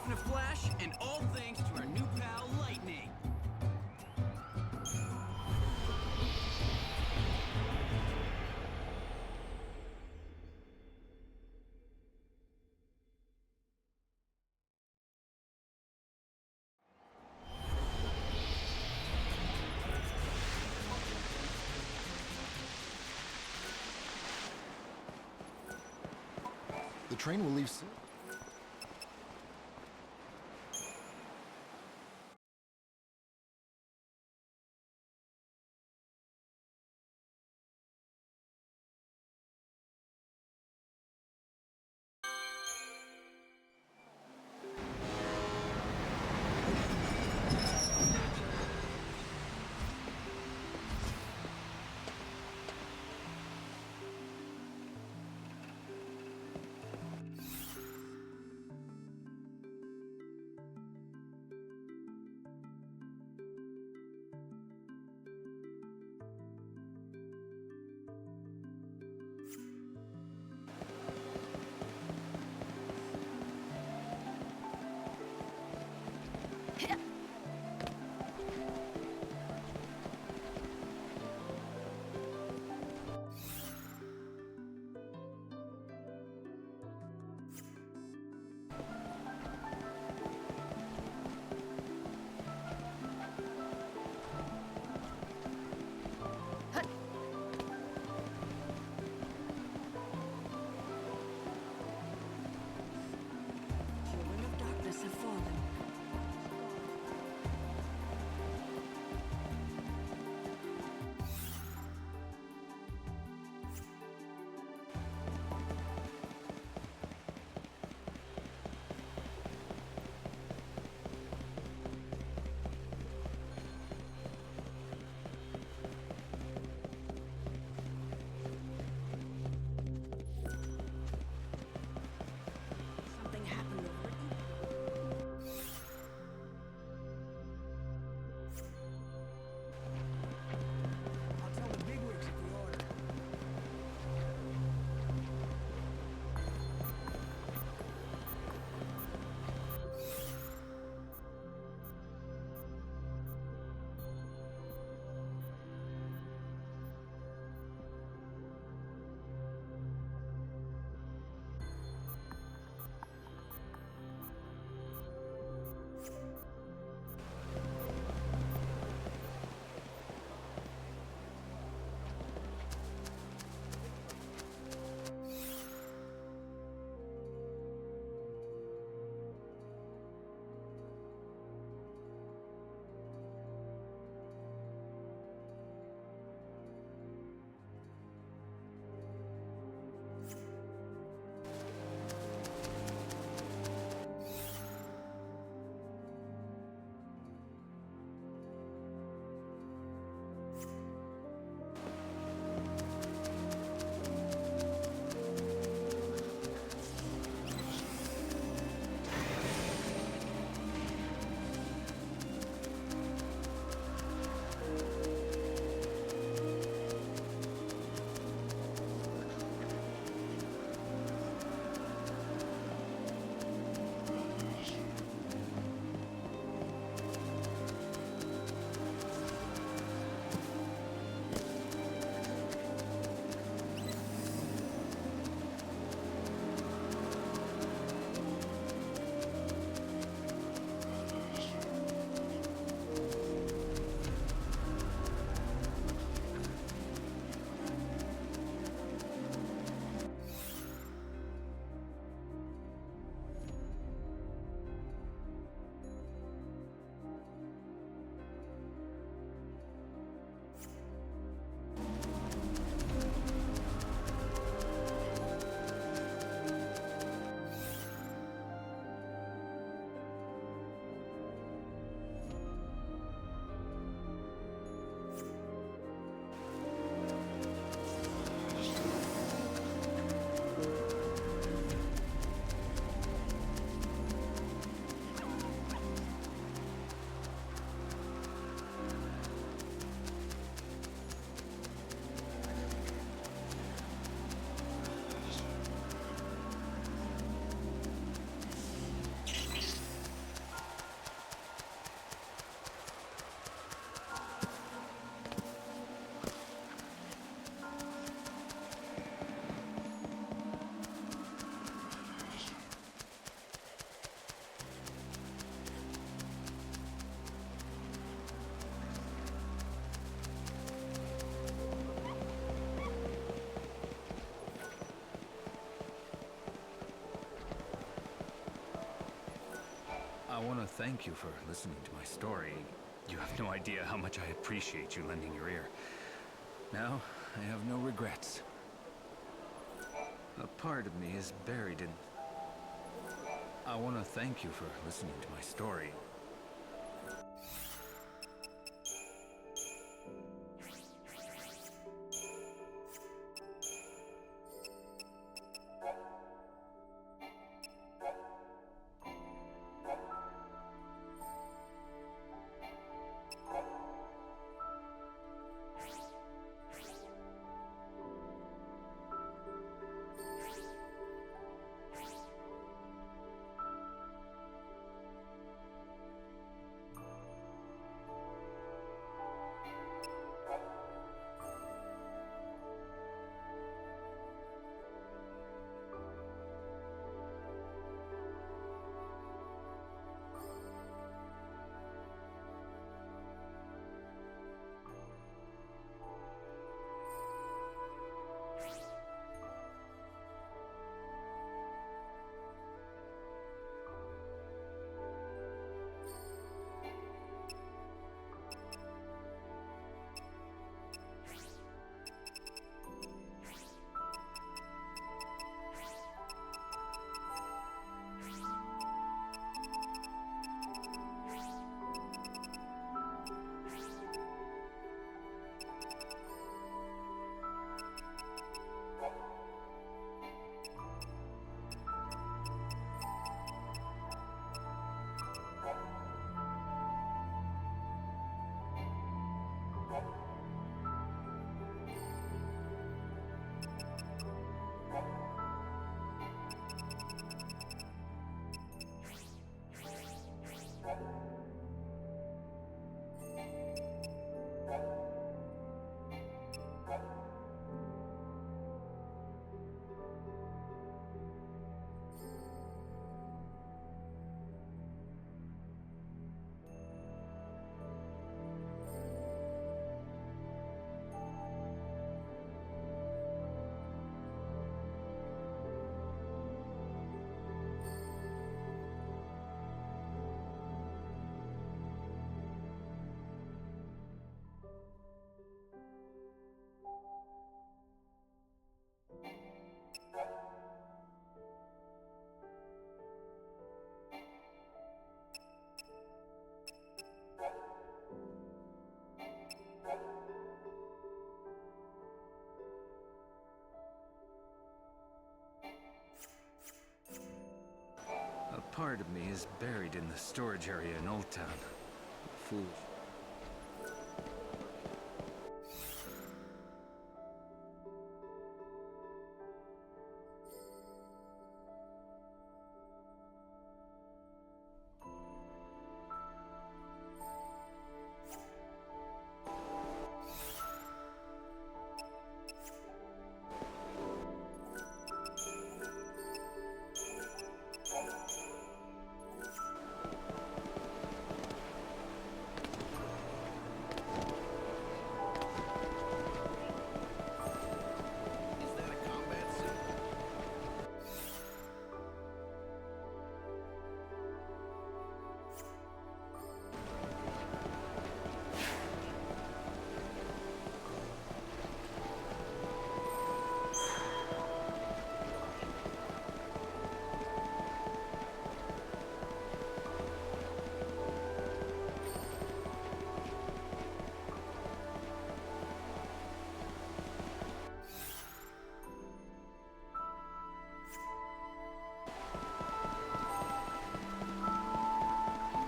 in a flash, and all thanks to our new pal, Lightning. The train will leave soon. thank you for listening to my story. You have no idea how much I appreciate you lending your ear. Now, I have no regrets. A part of me is buried in... I want to thank you for listening to my story. A part of me is buried in the storage area in Old Town. Foolish. Is that a combat suit?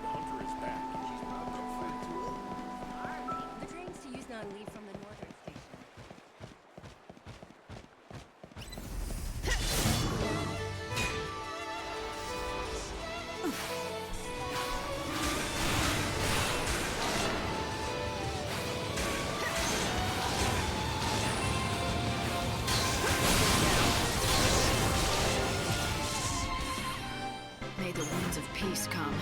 The hunter is back. She's probably a friend too. Are they? The trains to use now leave from the northern station. May the winds of peace come.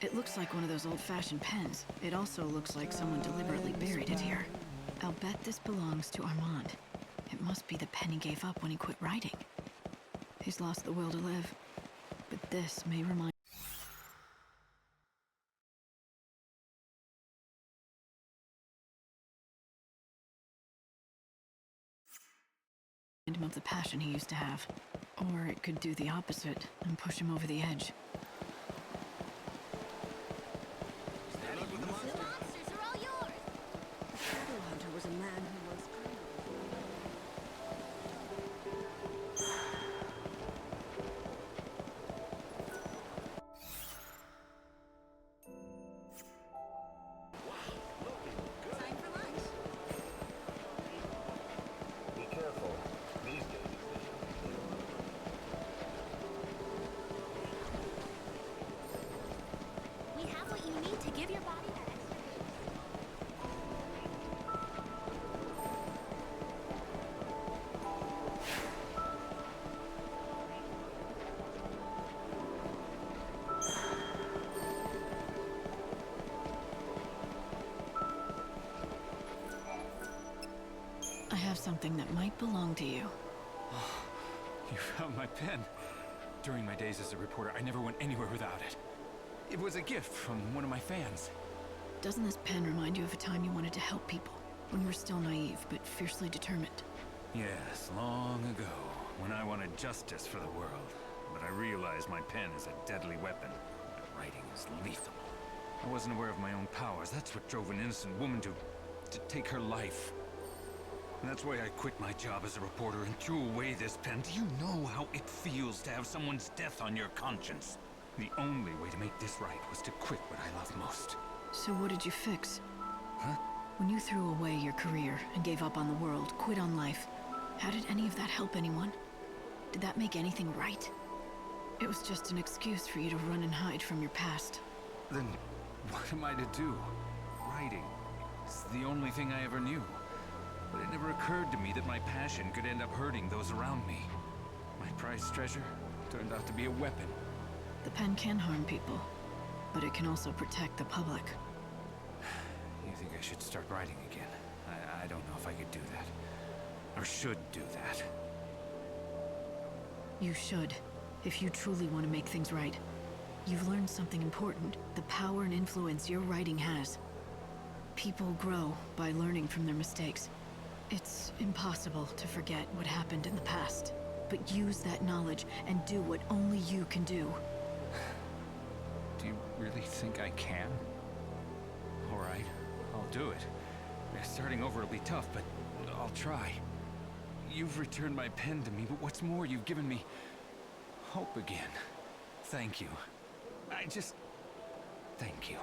It looks like one of those old-fashioned pens. It also looks like someone deliberately buried it here. I'll bet this belongs to Armand. It must be the pen he gave up when he quit writing. He's lost the will to live. But this may remind him of the passion he used to have. Or it could do the opposite and push him over the edge. The monsters are all yours! The Shadow Hunter was a man who was cruel. Time for lunch. Be careful. These days. We have what you need to give your body that extra boost. I have something that might belong to you. You found my pen. During my days as a reporter, I never went anywhere without it. It was a gift from one of my fans. Doesn't this pen remind you of a time you wanted to help people? When you were still naive, but fiercely determined? Yes, long ago, when I wanted justice for the world. But I realized my pen is a deadly weapon. My writing is lethal. I wasn't aware of my own powers. That's what drove an innocent woman to take her life. And that's why I quit my job as a reporter and threw away this pen. Do you know how it feels to have someone's death on your conscience? The only way to make this right was to quit what I love most. So what did you fix? Huh? When you threw away your career and gave up on the world, quit on life, how did any of that help anyone? Did that make anything right? It was just an excuse for you to run and hide from your past. Then what am I to do? Writing is the only thing I ever knew. But it never occurred to me that my passion could end up hurting those around me. My prized treasure turned out to be a weapon. The pen can harm people, but it can also protect the public. You think I should start writing again? I don't know if I could do that. Or should do that. You should, if you truly want to make things right. You've learned something important, the power and influence your writing has. People grow by learning from their mistakes. It's impossible to forget what happened in the past, but use that knowledge and do what only you can do. Do you really think I can? All right, I'll do it. Starting over will be tough, but I'll try. You've returned my pen to me, but what's more, you've given me hope again. Thank you. Thank you.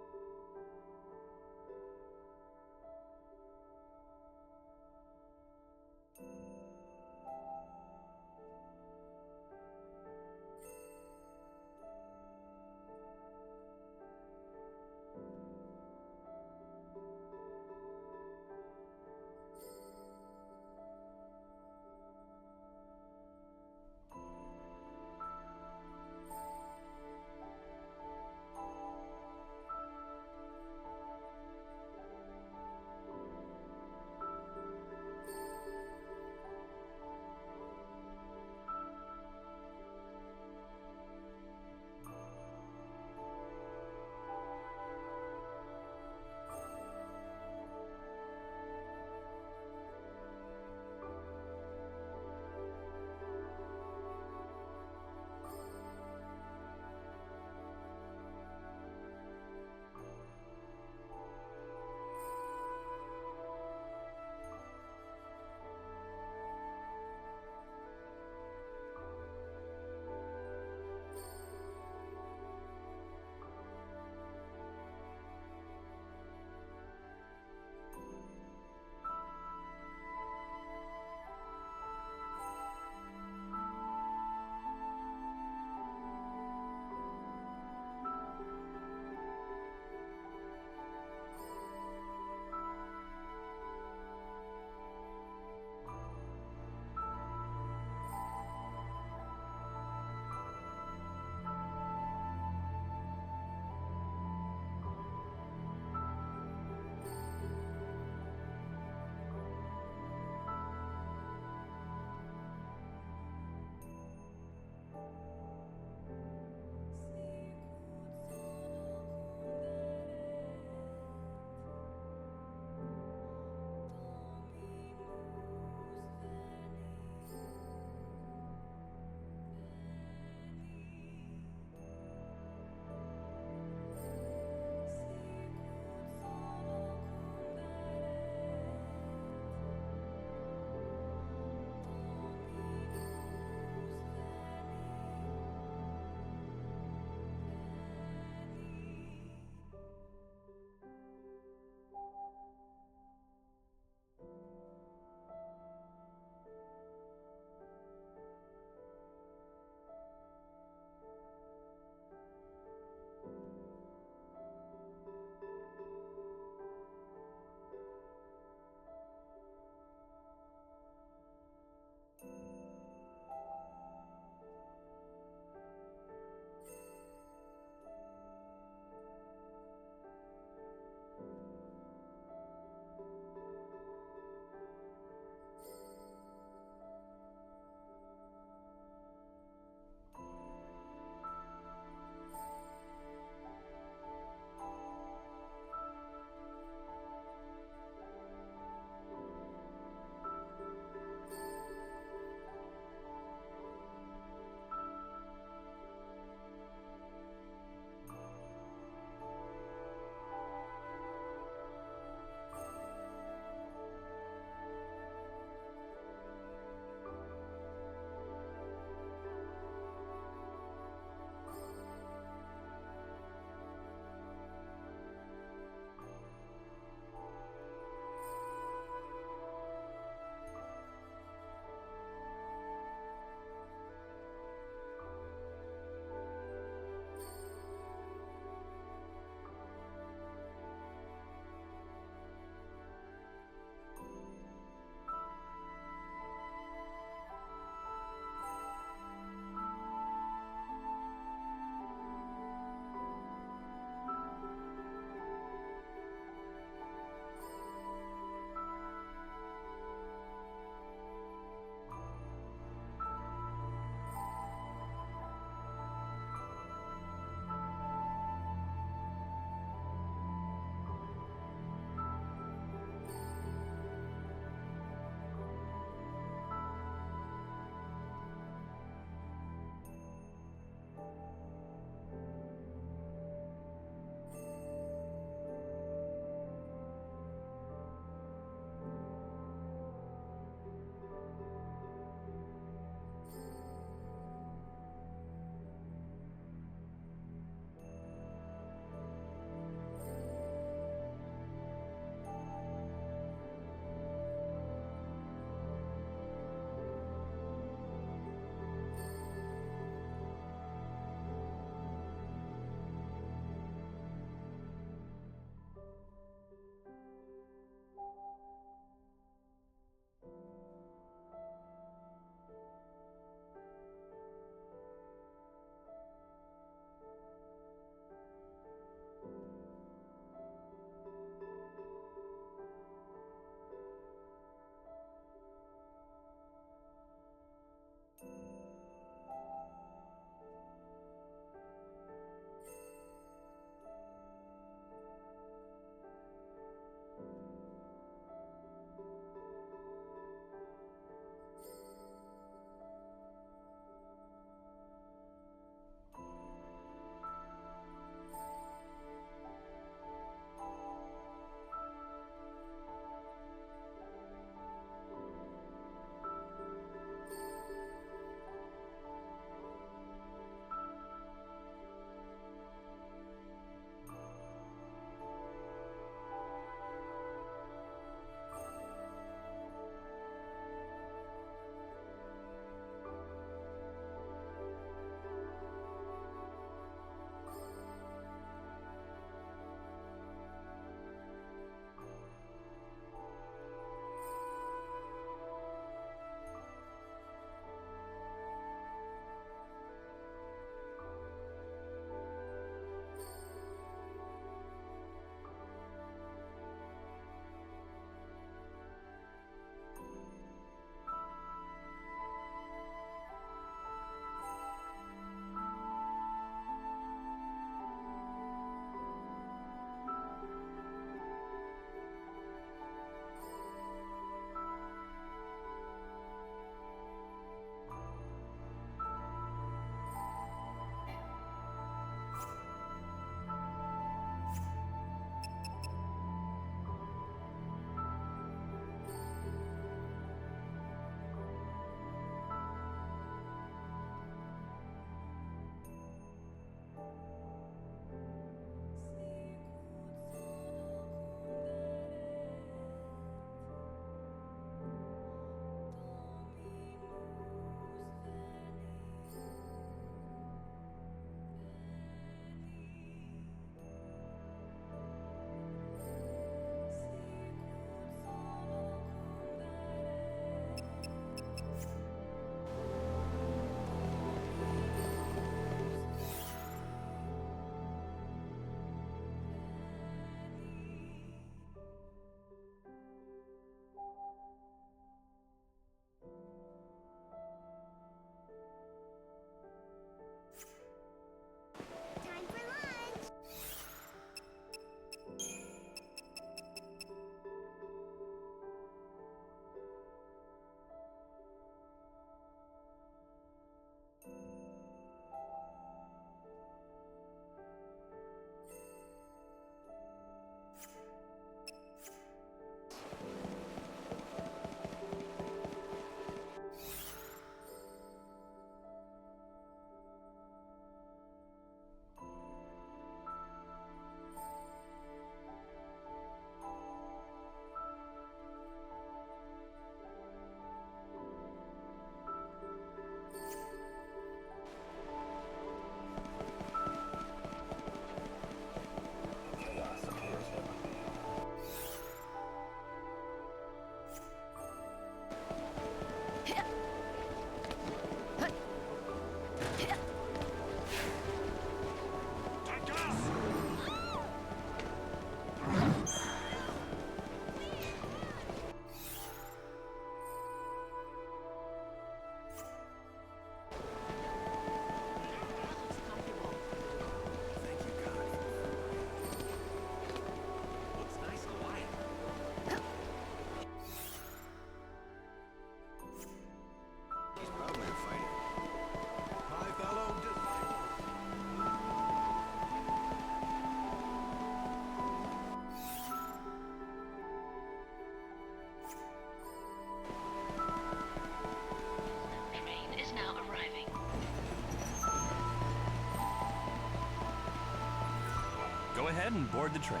ahead and board the train.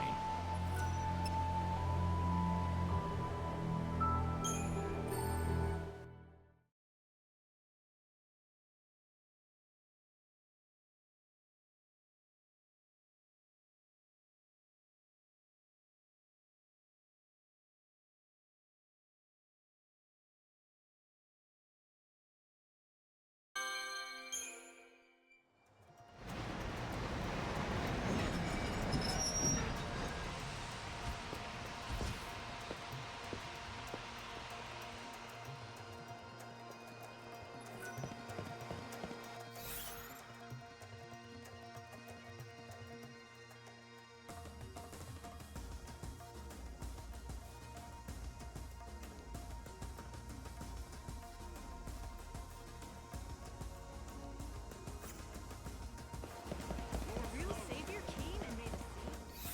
Real savior came and made a scene.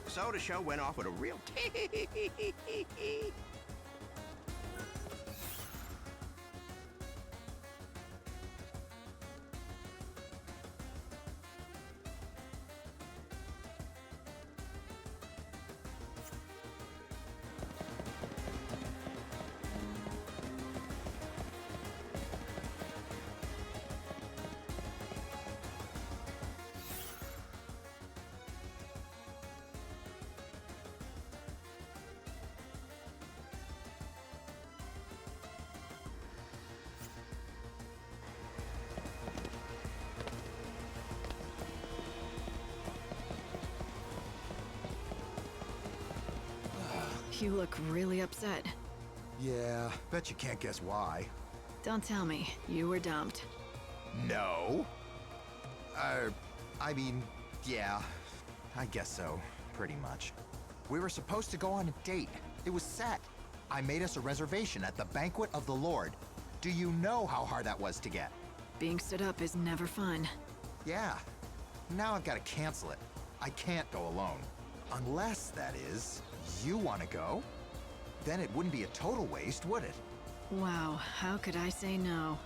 So the show went off with a real You look really upset. Yeah, bet you can't guess why. Don't tell me. You were dumped. No. I mean, yeah, I guess so, pretty much. We were supposed to go on a date. It was set. I made us a reservation at the Banquet of the Lord. Do you know how hard that was to get? Being stood up is never fun. Yeah. Now I've got to cancel it. I can't go alone. Unless, that is, you want to go? Then it wouldn't be a total waste, would it? Wow, how could I say no?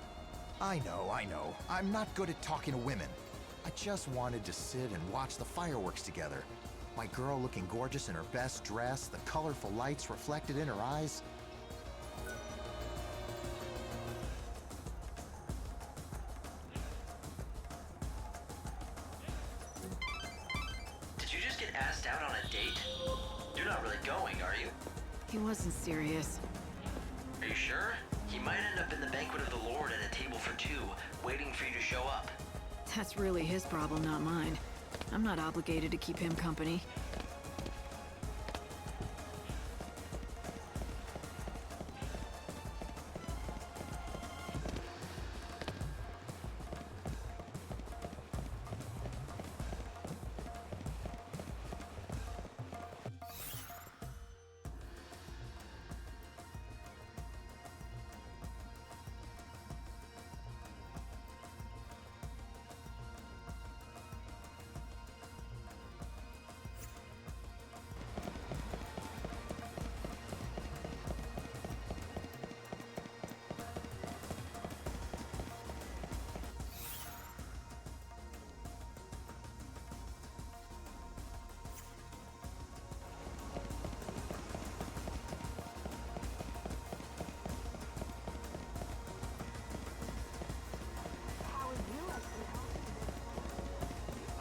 I know. I'm not good at talking to women. I just wanted to sit and watch the fireworks together. My girl looking gorgeous in her best dress, the colorful lights reflected in her eyes. Did you just get asked out on a date? You're not really going, are you? He wasn't serious. Are you sure? He might end up in the Banquet of the Lord at a table for two, waiting for you to show up. That's really his problem, not mine. I'm not obligated to keep him company.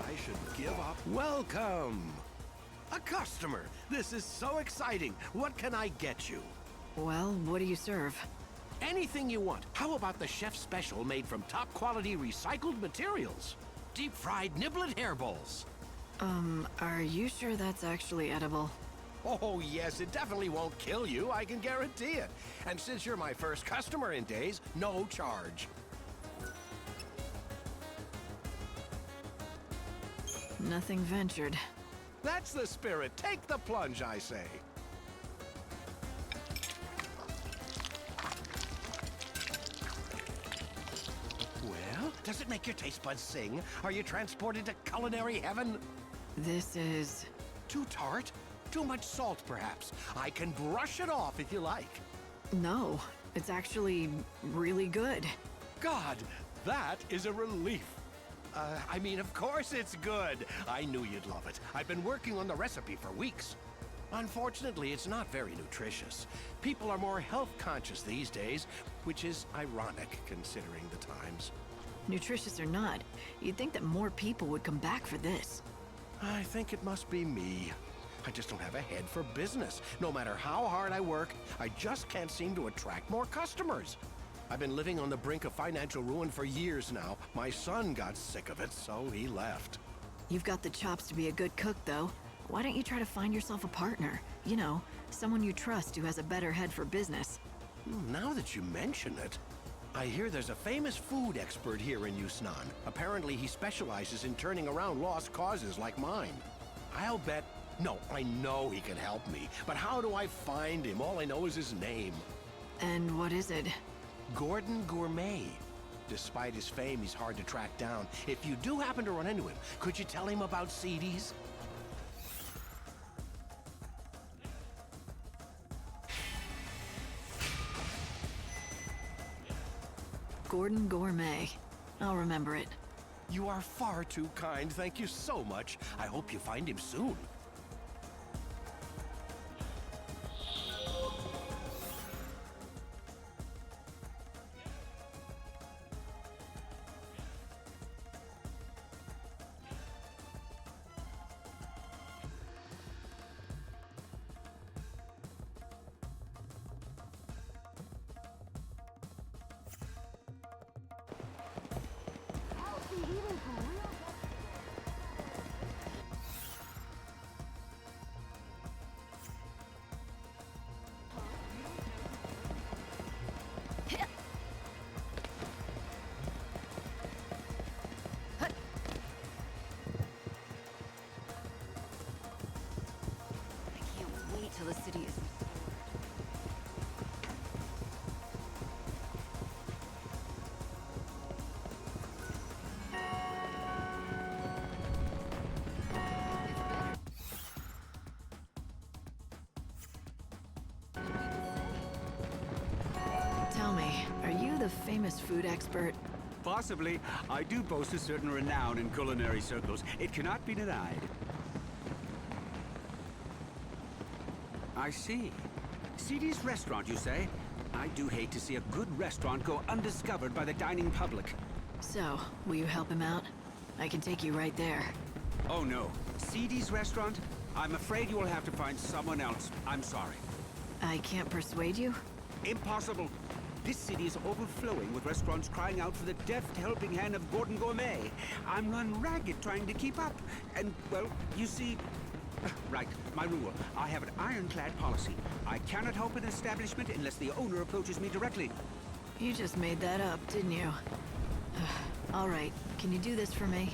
I should give up. Welcome! A customer! This is so exciting! What can I get you? Well, what do you serve? Anything you want. How about the chef's special made from top quality recycled materials? Deep fried niblet hairballs. Are you sure that's actually edible? Oh, yes, it definitely won't kill you, I can guarantee it. And since you're my first customer in days, no charge. Nothing ventured. That's the spirit. Take the plunge, I say. Well, does it make your taste buds sing? Are you transported to culinary heaven? This is... Too tart? Too much salt, perhaps? I can brush it off if you like. No, it's actually really good. God, that is a relief. I mean, of course it's good. I knew you'd love it. I've been working on the recipe for weeks. Unfortunately, it's not very nutritious. People are more health conscious these days, which is ironic considering the times. Nutritious or not, you'd think that more people would come back for this. I think it must be me. I just don't have a head for business. No matter how hard I work, I just can't seem to attract more customers. I've been living on the brink of financial ruin for years now. My son got sick of it, so he left. You've got the chops to be a good cook, though. Why don't you try to find yourself a partner? You know, someone you trust who has a better head for business. Now that you mention it, I hear there's a famous food expert here in XIII. Apparently he specializes in turning around lost causes like mine. I'll bet... No, I know he can help me, but how do I find him? All I know is his name. And what is it? Gordon Gourmet. Despite his fame, he's hard to track down. If you do happen to run into him, could you tell him about CDs? Gordon Gourmet. I'll remember it. You are far too kind. Thank you so much. I hope you find him soon. I can't wait till the city is... Tell me, are you the famous food expert? Possibly. I do boast a certain renown in culinary circles. It cannot be denied. I see. CD's restaurant, you say? I do hate to see a good restaurant go undiscovered by the dining public. So, will you help him out? I can take you right there. Oh no. CD's restaurant? I'm afraid you will have to find someone else. I'm sorry. I can't persuade you? Impossible. This city is overflowing with restaurants crying out for the deft helping hand of Gordon Gourmet. I'm run ragged trying to keep up. And, well, you see... Right, my rule. I have an ironclad policy. I cannot help an establishment unless the owner approaches me directly. You just made that up, didn't you? All right, can you do this for me?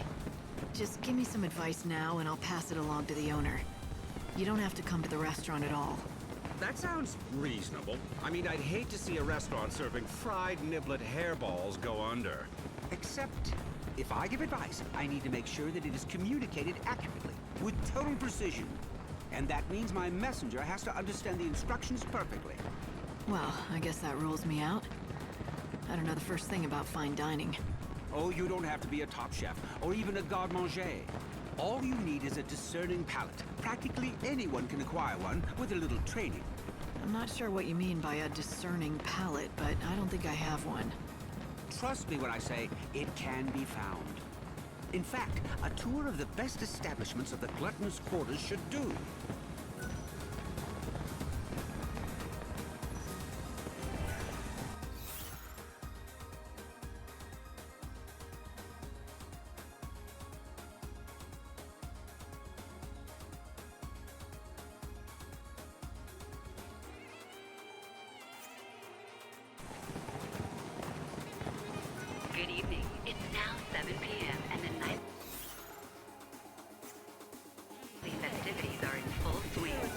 Just give me some advice now and I'll pass it along to the owner. You don't have to come to the restaurant at all. That sounds reasonable. I mean, I'd hate to see a restaurant serving fried niblet hairballs go under. Except, if I give advice, I need to make sure that it is communicated accurately, with total precision. And that means my messenger has to understand the instructions perfectly. Well, I guess that rules me out. I don't know the first thing about fine dining. Oh, you don't have to be a top chef, or even a garde-manger. All you need is a discerning palate. Practically anyone can acquire one with a little training. I'm not sure what you mean by a discerning palate, but I don't think I have one. Trust me when I say it can be found. In fact, a tour of the best establishments of the gluttonous quarters should do. Good evening. It's now 7 p.m. and the nightly festivities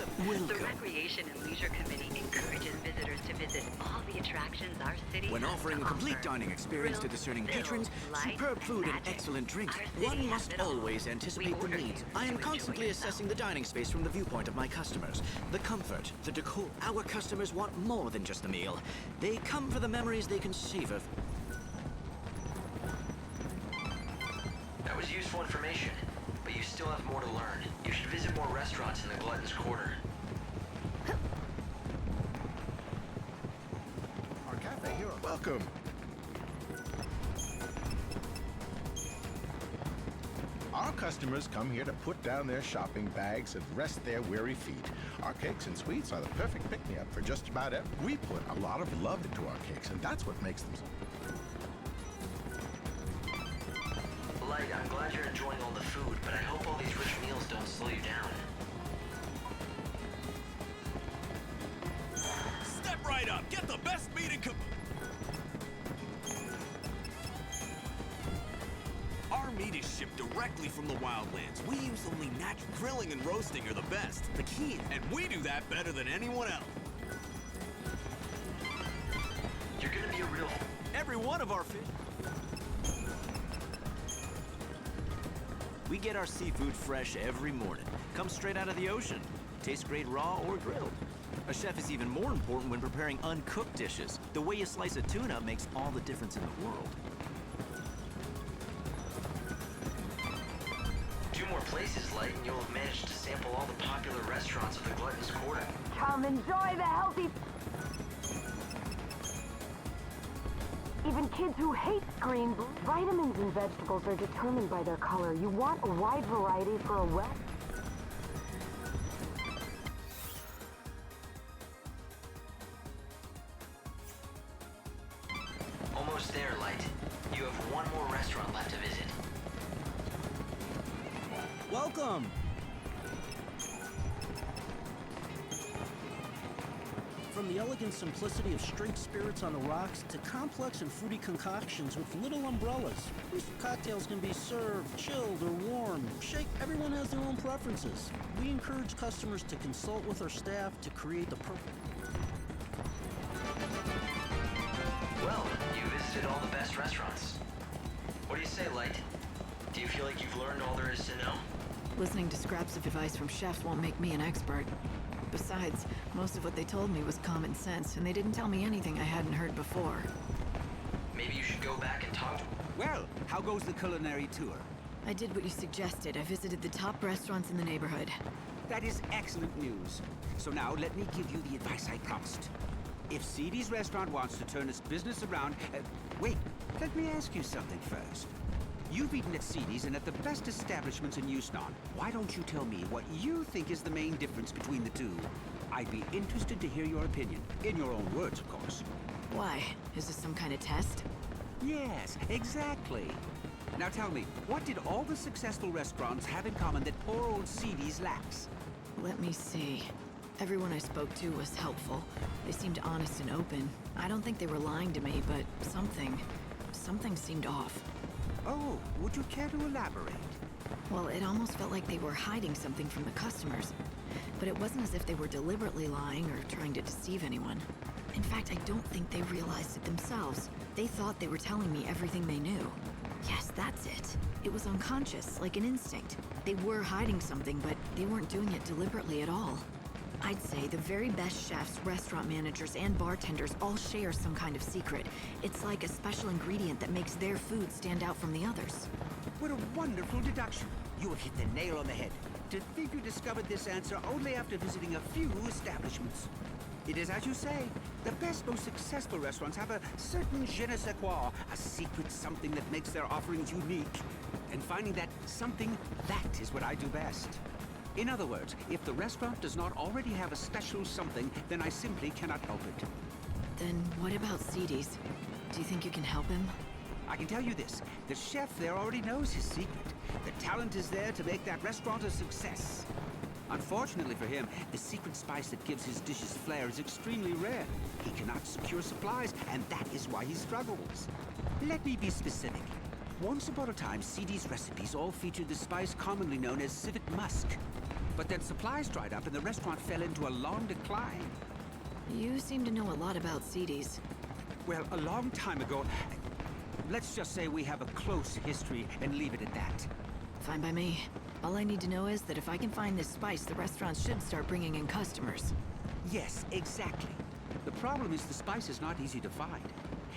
Welcome. The Recreation and Leisure Committee encourages visitors to visit all the attractions our city When has offering to a complete offer. dining experience to Thrills, discerning thrills, patrons, light, superb food and magic. excellent drinks, Our city one has must it all. always We anticipate the order needs. you I am to constantly enjoy yourself. assessing the dining space from the viewpoint of my customers. The comfort, the decor. Our customers want more than just a meal. They come for the memories they can savor. That was useful information, but you still have more to learn. You should visit more restaurants in the Glutton's Quarter. Our cafe here. Welcome. Our customers come here to put down their shopping bags and rest their weary feet. Our cakes and sweets are the perfect pick-me-up for just about every. We put a lot of love into our cakes, and that's what makes them so. Light, I'm glad you're enjoying all the food, but I hope all these rich meals don't slow you down. Step right up. Get the best meat and Our meat is shipped directly from the wildlands. We use only natural grilling and roasting are the best. The key, and we do that better than anyone else. You're gonna be a real... Every one of our fish. We get our seafood fresh every morning. Comes straight out of the ocean. Tastes great raw or grilled. A chef is even more important when preparing uncooked dishes. The way you slice a tuna makes all the difference in the world. 2 more places, Light, and you'll have managed to sample all the popular restaurants of the Glutton's Quarter. Come enjoy the healthy... Even kids who hate green... Vitamins in vegetables are determined by their color. You want a wide variety for a well... Almost there, Light. You have 1 more restaurant left to visit. Welcome. From the elegant simplicity of straight spirits on the rocks to complex and fruity concoctions with little umbrellas. These cocktails can be served chilled or warm. Everyone has their own preferences. We encourage customers to consult with our staff to create the perfect. Well, you visited all the best restaurants. What do you say, Light? Do you feel like you've learned all there is to know? Listening to scraps of advice from chefs won't make me an expert. Besides, most of what they told me was common sense, and they didn't tell me anything I hadn't heard before. Maybe you should go back and talk to... Well, how goes the culinary tour? I did what you suggested. I visited the top restaurants in the neighborhood. That is excellent news. So now let me give you the advice I promised. If CD's restaurant wants to turn its business around... wait, let me ask you something first. You've eaten at CD's and at the best establishments in Houston. Why don't you tell me what you think is the main difference between the two? I'd be interested to hear your opinion. In your own words, of course. Why? Is this some kind of test? Yes, exactly. Now tell me, what did all the successful restaurants have in common that poor old CD's lacks? Let me see. Everyone I spoke to was helpful. They seemed honest and open. I don't think they were lying to me, but something seemed off. Oh, would you care to elaborate? Well, it almost felt like they were hiding something from the customers. But it wasn't as if they were deliberately lying or trying to deceive anyone. In fact, I don't think they realized it themselves. They thought they were telling me everything they knew. Yes, that's it. It was unconscious, like an instinct. They were hiding something, but they weren't doing it deliberately at all. I'd say the very best chefs, restaurant managers, and bartenders all share some kind of secret. It's like a special ingredient that makes their food stand out from the others. What a wonderful deduction. You have hit the nail on the head. To think you discovered this answer only after visiting a few establishments. It is as you say. The best, most successful restaurants have a certain je ne sais quoi, a secret something that makes their offerings unique. And finding that something, that is what I do best. In other words, if the restaurant does not already have a special something, then I simply cannot help it. Then what about CD's? Do you think you can help him? I can tell you this, the chef there already knows his secret. The talent is there to make that restaurant a success. Unfortunately for him, the secret spice that gives his dishes flair is extremely rare. He cannot secure supplies, and that is why he struggles. Let me be specific. Once upon a time, CD's recipes all featured the spice commonly known as civet musk. But then supplies dried up and the restaurant fell into a long decline. You seem to know a lot about CDs. Well, a long time ago, let's just say we have a close history and leave it at that. Fine by me. All I need to know is that if I can find this spice, the restaurant should start bringing in customers. Yes, exactly. The problem is the spice is not easy to find.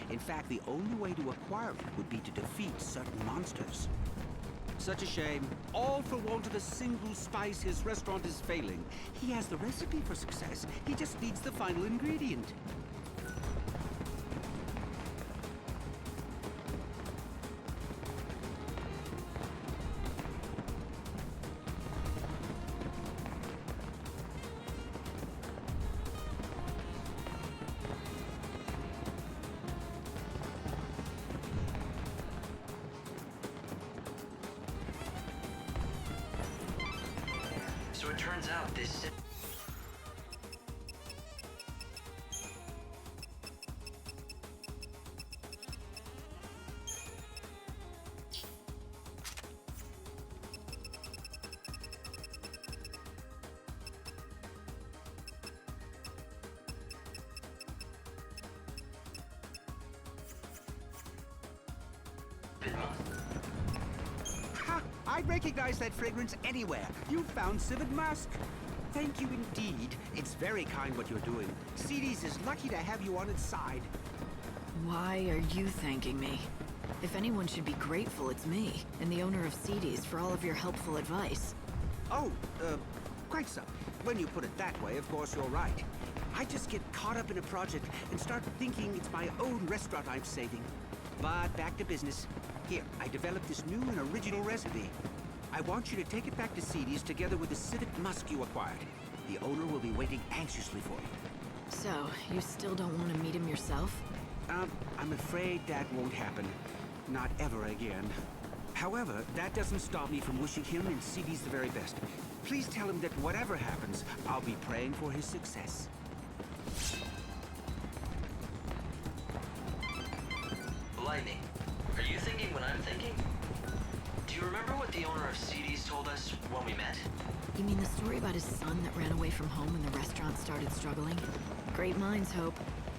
In fact, the only way to acquire it would be to defeat certain monsters. Such a shame. All for want of a single spice, his restaurant is failing. He has the recipe for success. He just needs the final ingredient. So it turns out this... Ha! I'd recognize that fragrance anywhere. You found civet musk. Thank you indeed. It's very kind what you're doing. CD's is lucky to have you on its side. Why are you thanking me? If anyone should be grateful, it's me, and the owner of CDs, for all of your helpful advice. Oh, quite so. When you put it that way, of course you're right. I just get caught up in a project and start thinking it's my own restaurant I'm saving. But back to business. Here, I developed this new and original recipe. I want you to take it back to CD's together with the civet musk you acquired. The owner will be waiting anxiously for you. So, you still don't want to meet him yourself? I'm afraid that won't happen. Not ever again. However, that doesn't stop me from wishing him and CD's the very best. Please tell him that whatever happens, I'll be praying for his success. Lightning, are you thinking what I'm thinking? Do you remember what the owner of CD's told us when we met? You mean the story about his son that ran away from home when the restaurant started struggling? Great minds, Hope.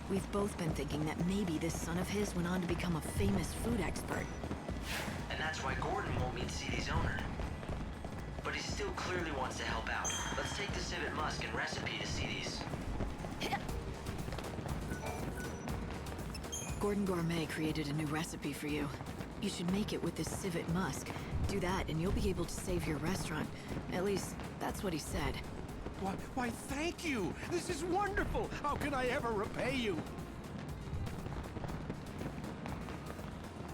We've both been thinking that maybe this son of his went on to become a famous food expert. And that's why Gordon won't meet CD's owner. But he still clearly wants to help out. Let's take the civet musk and recipe to CD's. Gordon Gourmet created a new recipe for you. You should make it with this civet musk. Do that and you'll be able to save your restaurant. At least, that's what he said. Why, thank you! This is wonderful! How can I ever repay you?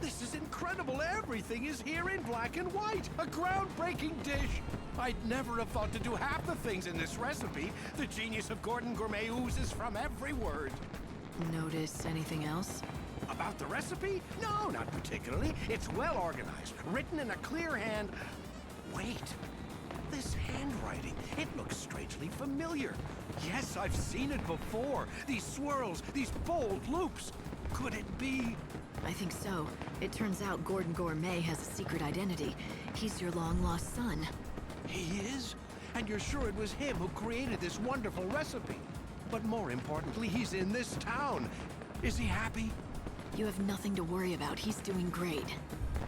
This is incredible! Everything is here in black and white! A groundbreaking dish! I'd never have thought to do half the things in this recipe. The genius of Gordon Gourmet oozes from every word. Notice anything else? About the recipe? No, not particularly. It's well organized, written in a clear hand. Wait. This handwriting, it looks strangely familiar. Yes, I've seen it before. These swirls, these bold loops. Could it be? I think so. It turns out Gordon Gourmet has a secret identity. He's your long-lost son. He is? And you're sure it was him who created this wonderful recipe? But more importantly, he's in this town. Is he happy? You have nothing to worry about. He's doing great.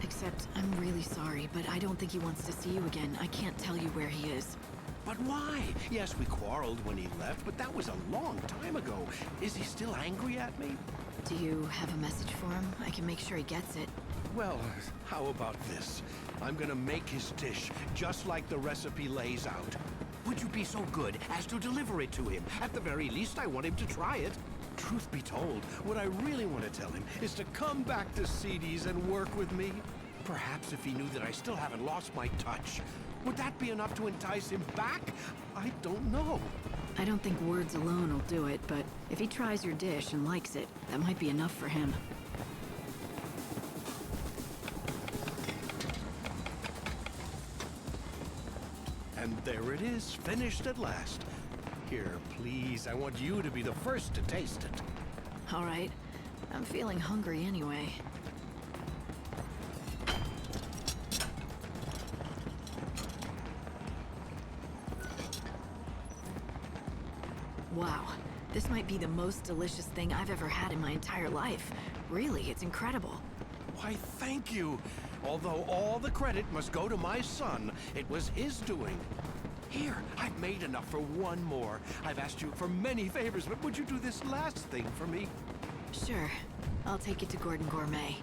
Except, I'm really sorry, but I don't think he wants to see you again. I can't tell you where he is. But why? Yes, we quarreled when he left, but that was a long time ago. Is he still angry at me? Do you have a message for him? I can make sure he gets it. Well, how about this? I'm gonna make his dish just like the recipe lays out. Would you be so good as to deliver it to him? At the very least, I want him to try it. Truth be told, what I really want to tell him is to come back to CD's and work with me. Perhaps if he knew that I still haven't lost my touch. Would that be enough to entice him back? I don't know. I don't think words alone will do it, but if he tries your dish and likes it, that might be enough for him. And there it is, finished at last. Here, please, I want you to be the first to taste it. All right. I'm feeling hungry anyway. might be the most delicious thing I've ever had in my entire life. Really, it's incredible. Why, thank you. Although all the credit must go to my son, it was his doing. Here, I've made enough for one more. I've asked you for many favors, but would you do this last thing for me? Sure. I'll take you to Gordon Gourmet.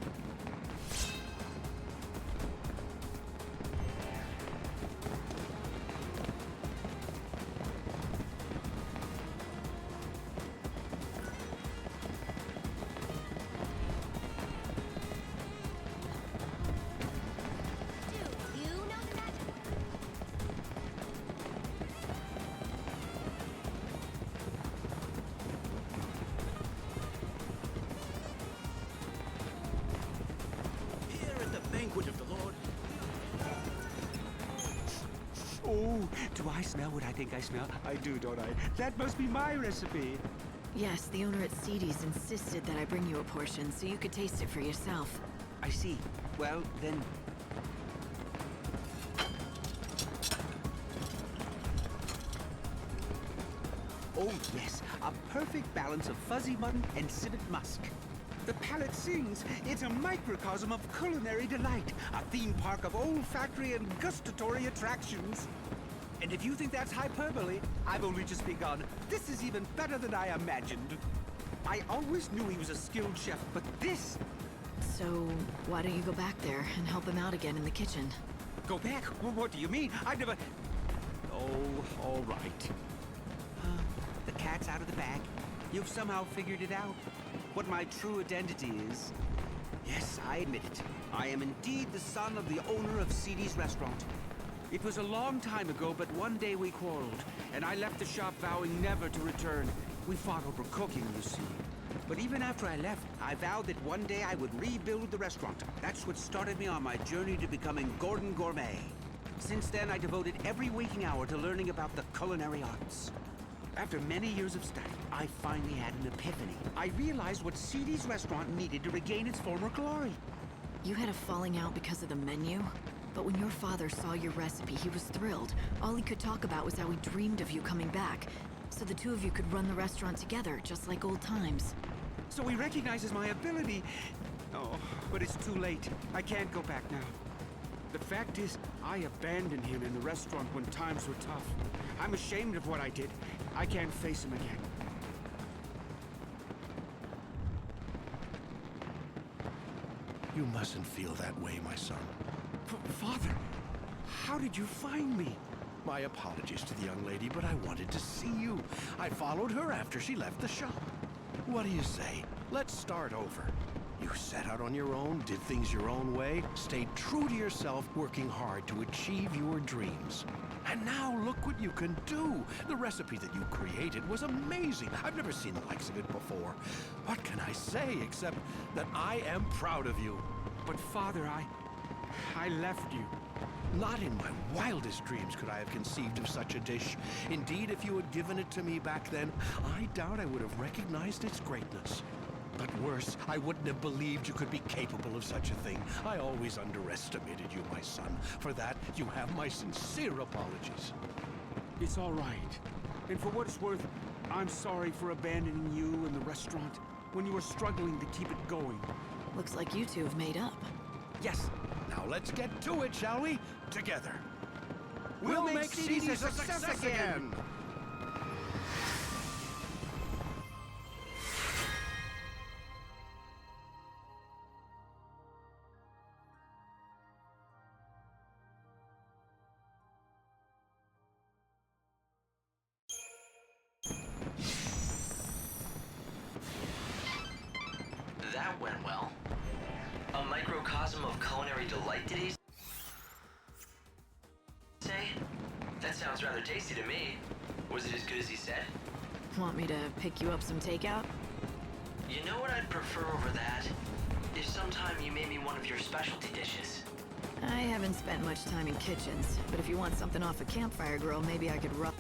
Here at the banquet of the Lord. Oh, do I smell what I think I smell? I do, don't I? That must be my recipe. Yes, the owner at XIII's insisted that I bring you a portion so you could taste it for yourself. I see. Well, then... Oh, yes. A perfect balance of fuzzy mutton and civet musk. The palate sings. It's a microcosm of culinary delight. A theme park of olfactory and gustatory attractions. And if you think that's hyperbole, I've only just begun. This is even better than I imagined. I always knew he was a skilled chef, but this... So, why don't you go back there and help him out again in the kitchen? Go back? What do you mean? I've never... Oh, all right. The cat's out of the bag. You've somehow figured it out. What my true identity is. Yes, I admit it. I am indeed the son of the owner of XIII's restaurant. It was a long time ago, but one day we quarreled, and I left the shop vowing never to return. We fought over cooking, you see. But even after I left, I vowed that one day I would rebuild the restaurant. That's what started me on my journey to becoming Gordon Gourmet. Since then, I devoted every waking hour to learning about the culinary arts. After many years of study, I finally had an epiphany. I realized what XIII's restaurant needed to regain its former glory. You had a falling out because of the menu? But when your father saw your recipe, he was thrilled. All he could talk about was how he dreamed of you coming back. So the two of you could run the restaurant together, just like old times. So he recognizes my ability. Oh, but it's too late. I can't go back now. The fact is, I abandoned him in the restaurant when times were tough. I'm ashamed of what I did. I can't face him again. You mustn't feel that way, my son. Father, how did you find me? My apologies to the young lady, but I wanted to see you. I followed her after she left the shop. What do you say? Let's start over. You set out on your own, did things your own way, stayed true to yourself, working hard to achieve your dreams. And now look what you can do. The recipe that you created was amazing. I've never seen the likes of it before. What can I say except that I am proud of you? But Father, I left you. Not in my wildest dreams could I have conceived of such a dish. Indeed, if you had given it to me back then, I doubt I would have recognized its greatness. But worse, I wouldn't have believed you could be capable of such a thing. I always underestimated you, my son. For that, you have my sincere apologies. It's all right. And for what it's worth, I'm sorry for abandoning you and the restaurant when you were struggling to keep it going. Looks like you two have made up. Yes. Now let's get to it, shall we? Together. We'll make XIII's a success again! That went well. A microcosm of culinary delight, did he say? That sounds rather tasty to me. Was it as good as he said? Want me to pick you up some takeout? You know what I'd prefer over that? If sometime you made me one of your specialty dishes. I haven't spent much time in kitchens, but if you want something off a campfire grill, maybe I could rub...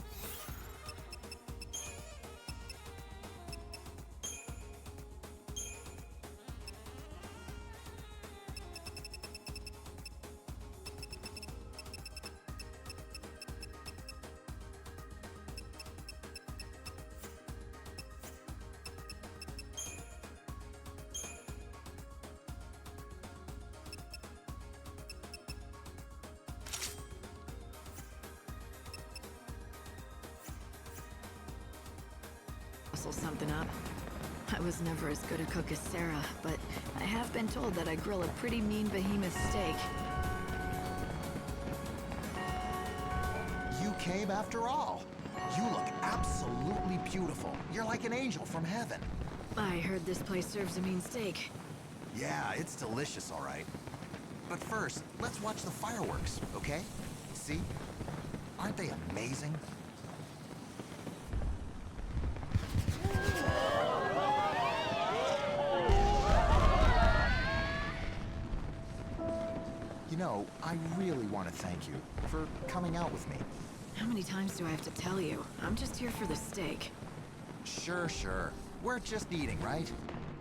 rustle something up. I was never as good a cook as Sarah, but I have been told that I grill a pretty mean behemoth steak. You came after all. You look absolutely beautiful. You're like an angel from heaven. I heard this place serves a mean steak. Yeah, it's delicious, all right. But first, let's watch the fireworks, okay? See? Aren't they amazing? You know, I really want to thank you for coming out with me. How many times do I have to tell you? I'm just here for the steak. Sure. We're just eating, right?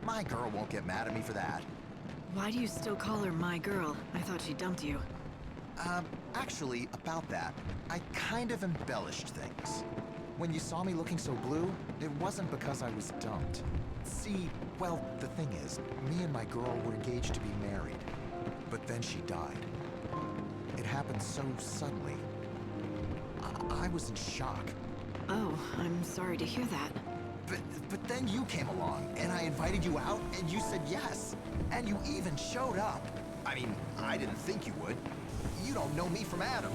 My girl won't get mad at me for that. Why do you still call her my girl? I thought she dumped you. Actually, about that, I kind of embellished things. When you saw me looking so blue, it wasn't because I was dumped. See, well, the thing is, me and my girl were engaged to be married. But then she died. It happened so suddenly. I was in shock. Oh, I'm sorry to hear that. But then you came along, and I invited you out, and you said yes. And you even showed up. I mean, I didn't think you would. You don't know me from Adam.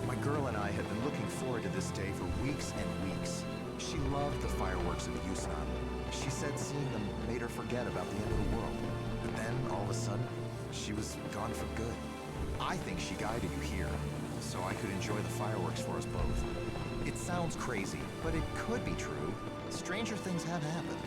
My girl and I had been looking forward to this day for weeks and weeks. She loved the fireworks of XIII. She said seeing them made her forget about the end of the world. But then, all of a sudden, she was gone for good. I think she guided you here, so I could enjoy the fireworks for us both. It sounds crazy, but it could be true. Stranger things have happened.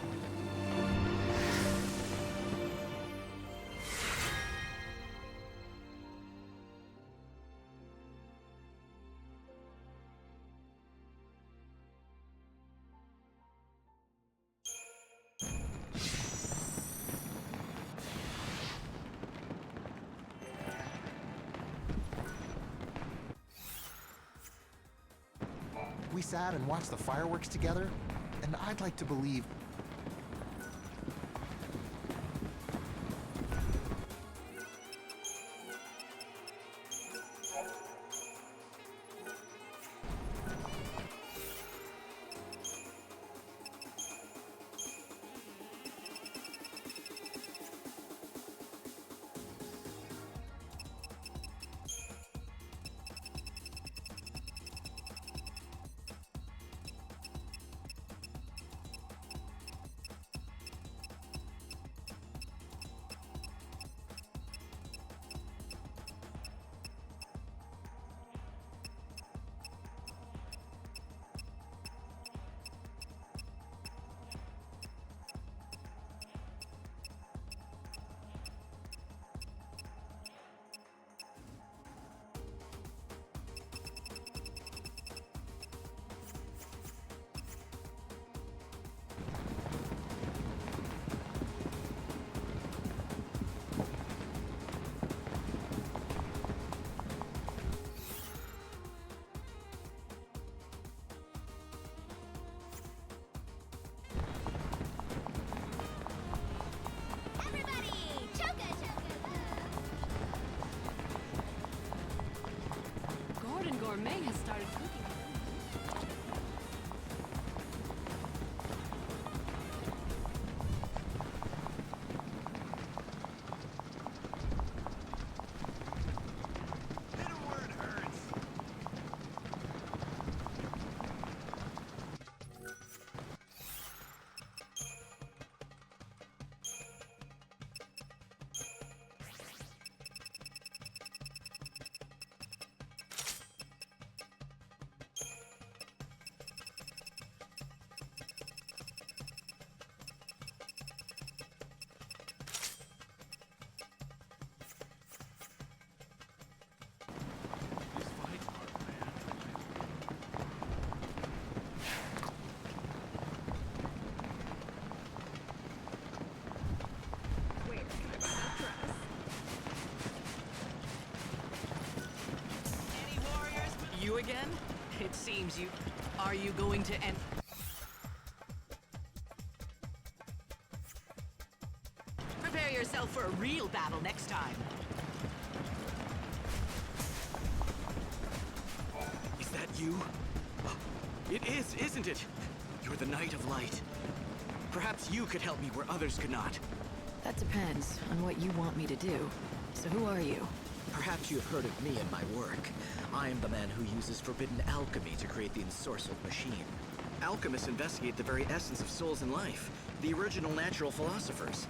We sat and watched the fireworks together, and I'd like to believe Gourmet has started cooking. You again? It seems you... Are you going to end... Prepare yourself for a real battle next time. Is that you? It is, isn't it? You're the Knight of Light. Perhaps you could help me where others could not. That depends on what you want me to do. So who are you? Perhaps you have heard of me and my work. I am the man who uses forbidden alchemy to create the ensorcelled machine. Alchemists investigate the very essence of souls and life, the original natural philosophers.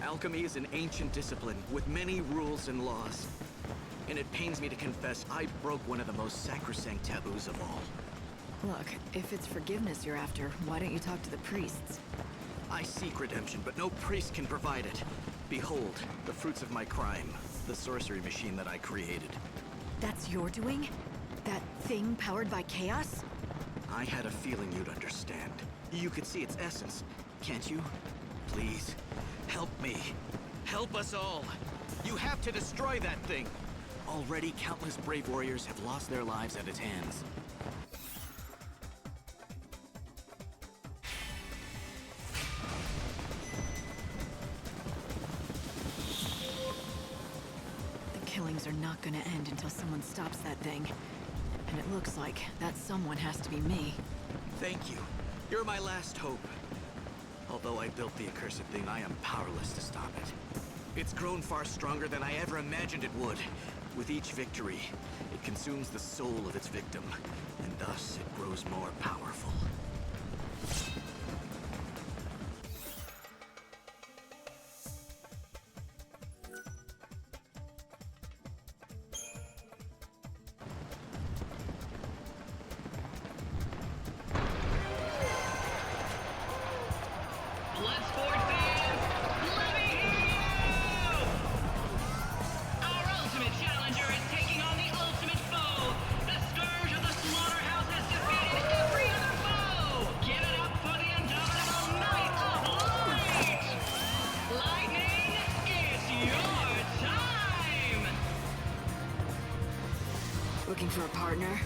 Alchemy is an ancient discipline with many rules and laws. And it pains me to confess I broke one of the most sacrosanct taboos of all. Look, if it's forgiveness you're after, why don't you talk to the priests? I seek redemption, but no priest can provide it. Behold, the fruits of my crime, the sorcery machine that I created. That's your doing? That thing powered by chaos? I had a feeling you'd understand. You could see its essence, can't you? Please, help me. Help us all. You have to destroy that thing. Already, countless brave warriors have lost their lives at its hands. The killings are not gonna end until someone stops that thing. And it looks like that someone has to be me. Thank you. You're my last hope. Although I built the accursed thing, I am powerless to stop it. It's grown far stronger than I ever imagined it would. With each victory, it consumes the soul of its victim, and thus it grows more powerful. Bloodsport fans, let me hear you! Our ultimate challenger is taking on the ultimate foe. The scourge of the slaughterhouse has defeated every other foe. Give it up for the indomitable Knight of Light! Lightning, it's your time! Looking for a partner?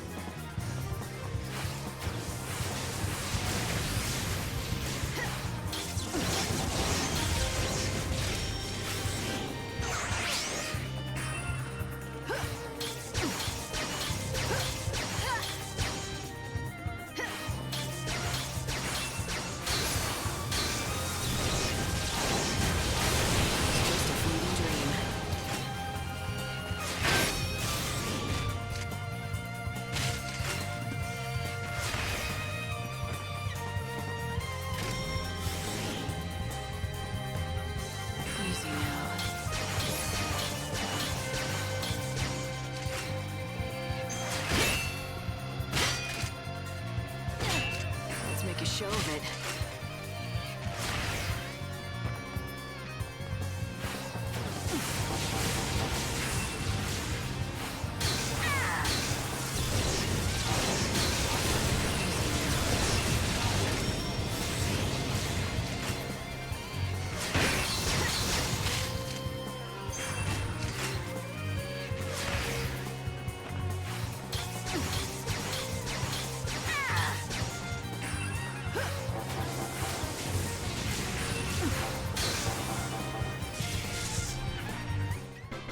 Let's make a show of it.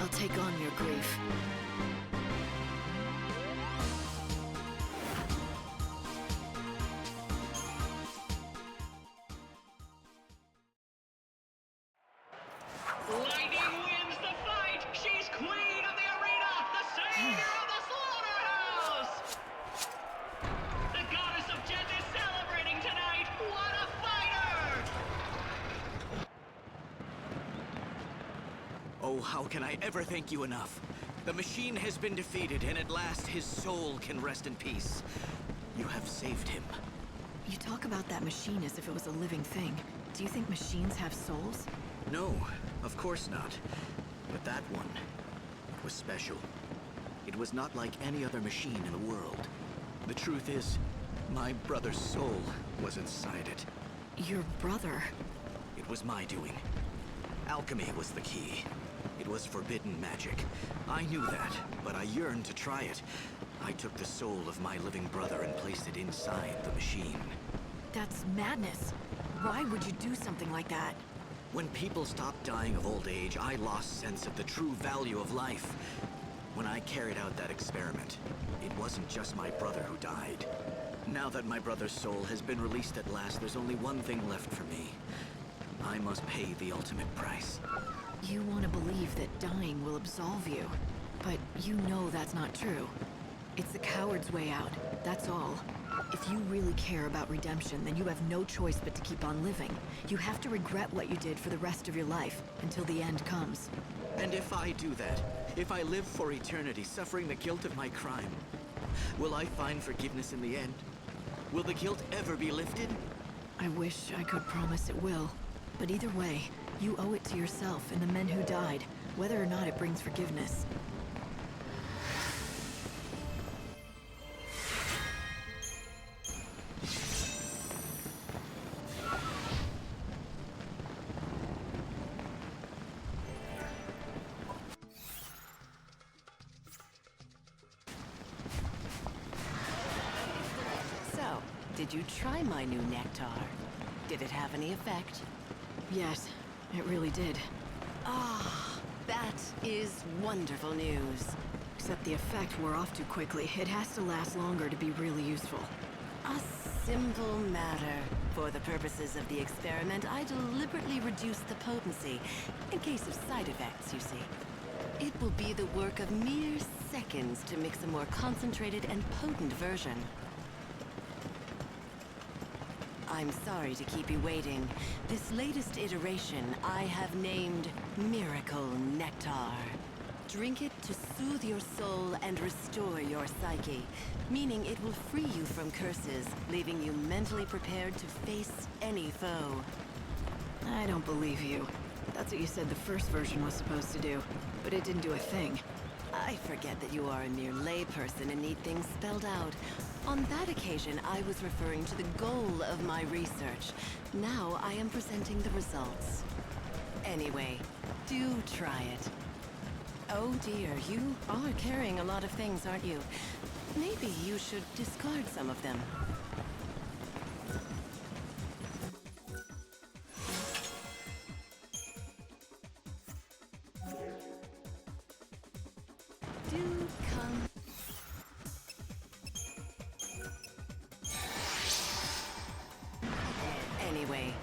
I'll take on your grief. Lightning wins the fight! She's queen of the arena! The savior of the slaughterhouse! The goddess of death is celebrating tonight! What a fighter! Oh, how can I ever thank you enough? The machine has been defeated, and at last his soul can rest in peace. You have saved him. You talk about that machine as if it was a living thing. Do you think machines have souls? No, of course not. But that one, it was special. It was not like any other machine in the world. The truth is, my brother's soul was inside it. Your brother? It was my doing. Alchemy was the key. It was forbidden magic. I knew that, but I yearned to try it. I took the soul of my living brother and placed it inside the machine. That's madness. Why would you do something like that? When people stopped dying of old age, I lost sense of the true value of life. When I carried out that experiment, it wasn't just my brother who died. Now that my brother's soul has been released at last, there's only one thing left for me. I must pay the ultimate price. You want to believe that dying will absolve you, but you know that's not true. It's the coward's way out, that's all. If you really care about redemption, then you have no choice but to keep on living. You have to regret what you did for the rest of your life, until the end comes. And if I do that, if I live for eternity suffering the guilt of my crime, will I find forgiveness in the end? Will the guilt ever be lifted? I wish I could promise it will. But either way, you owe it to yourself and the men who died, whether or not it brings forgiveness. So, did you try my new nectar? Did it have any effect? Yes, it really did. Ah, that is wonderful news. Except the effect wore off too quickly. It has to last longer to be really useful. A simple matter. For the purposes of the experiment, I deliberately reduced the potency, in case of side effects, you see. It will be the work of mere seconds to mix a more concentrated and potent version. I'm sorry to keep you waiting. This latest iteration I have named Miracle Nectar. Drink it to soothe your soul and restore your psyche, meaning it will free you from curses, leaving you mentally prepared to face any foe. I don't believe you. That's what you said the first version was supposed to do, but it didn't do a thing. I forget that you are a mere layperson and need things spelled out. On that occasion, I was referring to the goal of my research. Now I am presenting the results. Anyway, do try it. Oh dear, you are carrying a lot of things, aren't you? Maybe you should discard some of them. Do come. Anyway.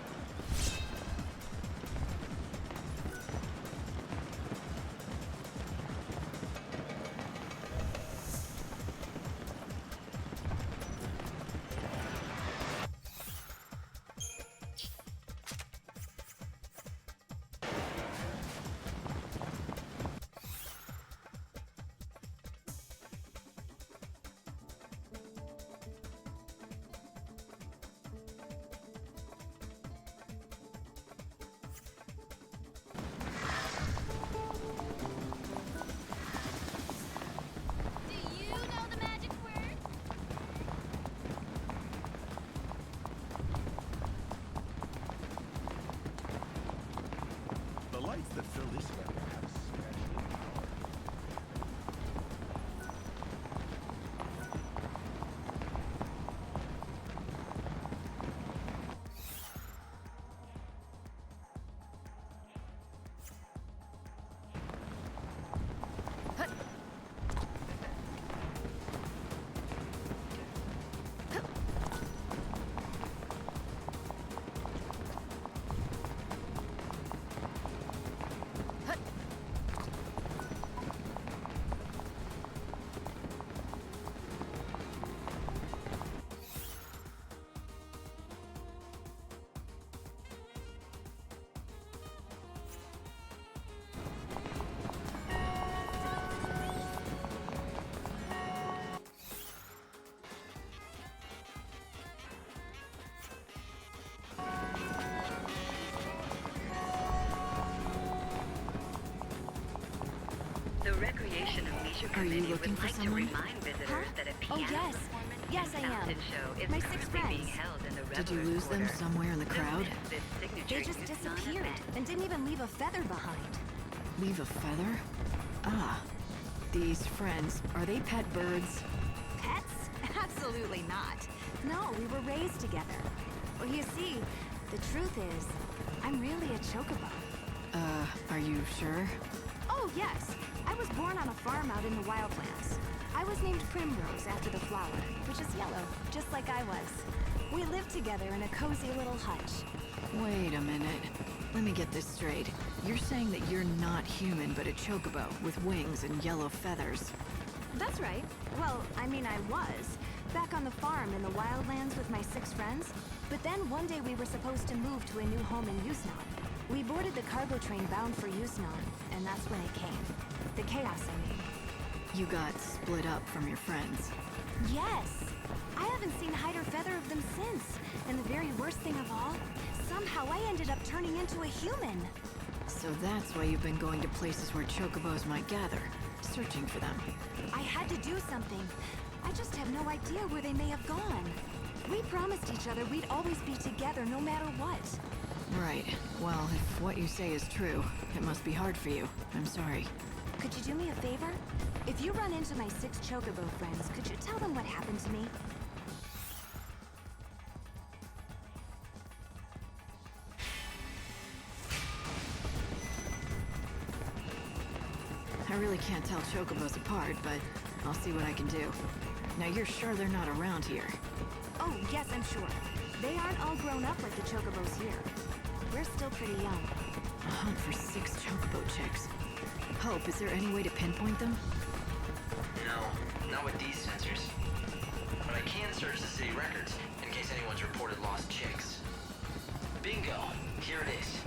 The lights that fill this area have a special power. The Recreation and Leisure Are you Committee looking would for like someone? to remind visitors that a Oh, piano yes. performance Yes, and I am. fountain show is My 6 currently being friends. held in the Did you Revelers lose them Quarter. somewhere in the crowd? Don't miss this signature They just Yukon disappeared event. and didn't even leave a feather behind. Leave a feather? Ah. These friends, are they pet birds? Pets? Absolutely not. No, we were raised together. Well, you see, the truth is, I'm really a chocobo. Are you sure? Oh, yes. I was born on a farm out in the wildlands. I was named Primrose after the flower, which is yellow, just like I was. We lived together in a cozy little hutch. Wait a minute. Let me get this straight. You're saying that you're not human, but a chocobo with wings and yellow feathers. That's right. Well, I mean, I was. Back on the farm in the wildlands with my 6 friends. But then one day we were supposed to move to a new home in Yusnan. We boarded the cargo train bound for Yusnan, and that's when it came. The chaos, I mean. You got split up from your friends. Yes! I haven't seen hide or feather of them since. And the very worst thing of all, somehow I ended up turning into a human. So that's why you've been going to places where chocobos might gather, searching for them. I had to do something. I just have no idea where they may have gone. We promised each other we'd always be together no matter what. Right. Well, if what you say is true, it must be hard for you. I'm sorry. Could you do me a favor? If you run into my 6 chocobo friends, could you tell them what happened to me? I really can't tell chocobos apart, but I'll see what I can do. Now, you're sure they're not around here? Oh, yes, I'm sure. They aren't all grown up like the chocobos here. We're still pretty young. A hunt for 6 chocobo chicks. Hope, is there any way to pinpoint them? No, not with these sensors. But I can search the city records in case anyone's reported lost chicks. Bingo! Here it is.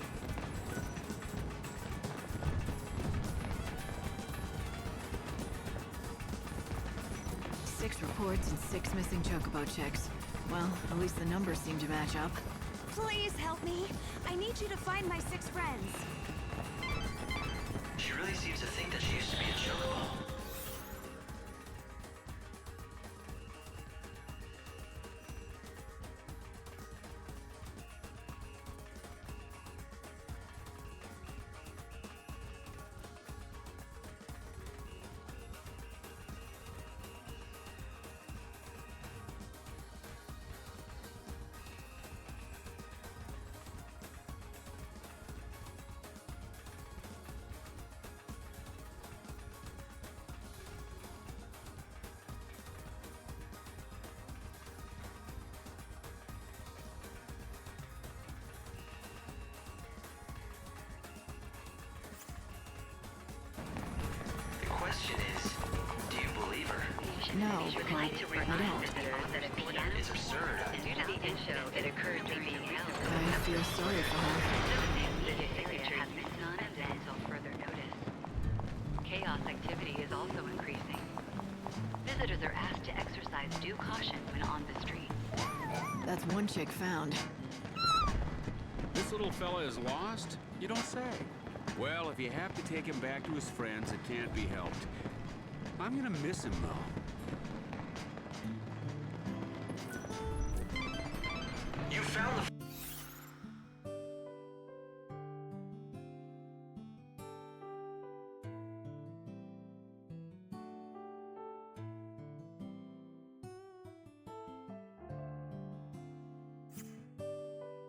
Six reports and 6 missing chocobo chicks. Well, at least the numbers seem to match up. Please help me. I need you to find my 6 friends. She really seems to think that she used to be a chocobo. The question is, do you believe her? No, I don't. It's absurd. Due to the info that occurred during the I feel sorry for her. this area has been non-event until further notice. Chaos activity is also increasing. Visitors are asked to exercise due caution when on the street. That's one chick found. This little fella is lost? You don't say. Well, if you have to take him back to his friends, it can't be helped. I'm gonna miss him, though. You found the...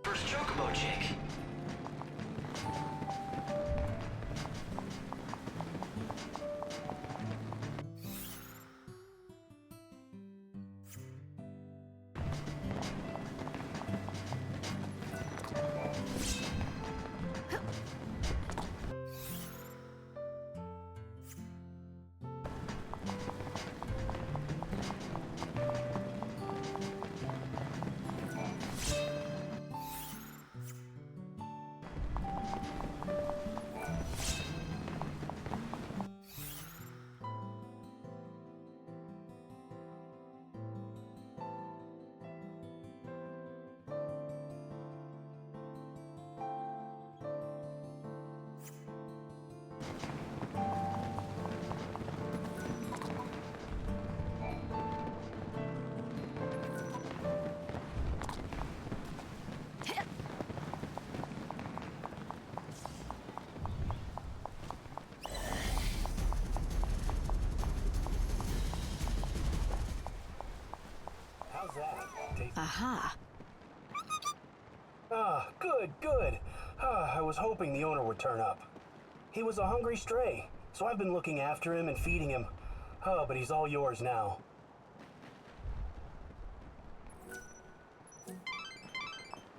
first chocobo chick. How's that? Aha! Ah, good, good. Ah, I was hoping the owner would turn up. He was a hungry stray, so I've been looking after him and feeding him. But he's all yours now.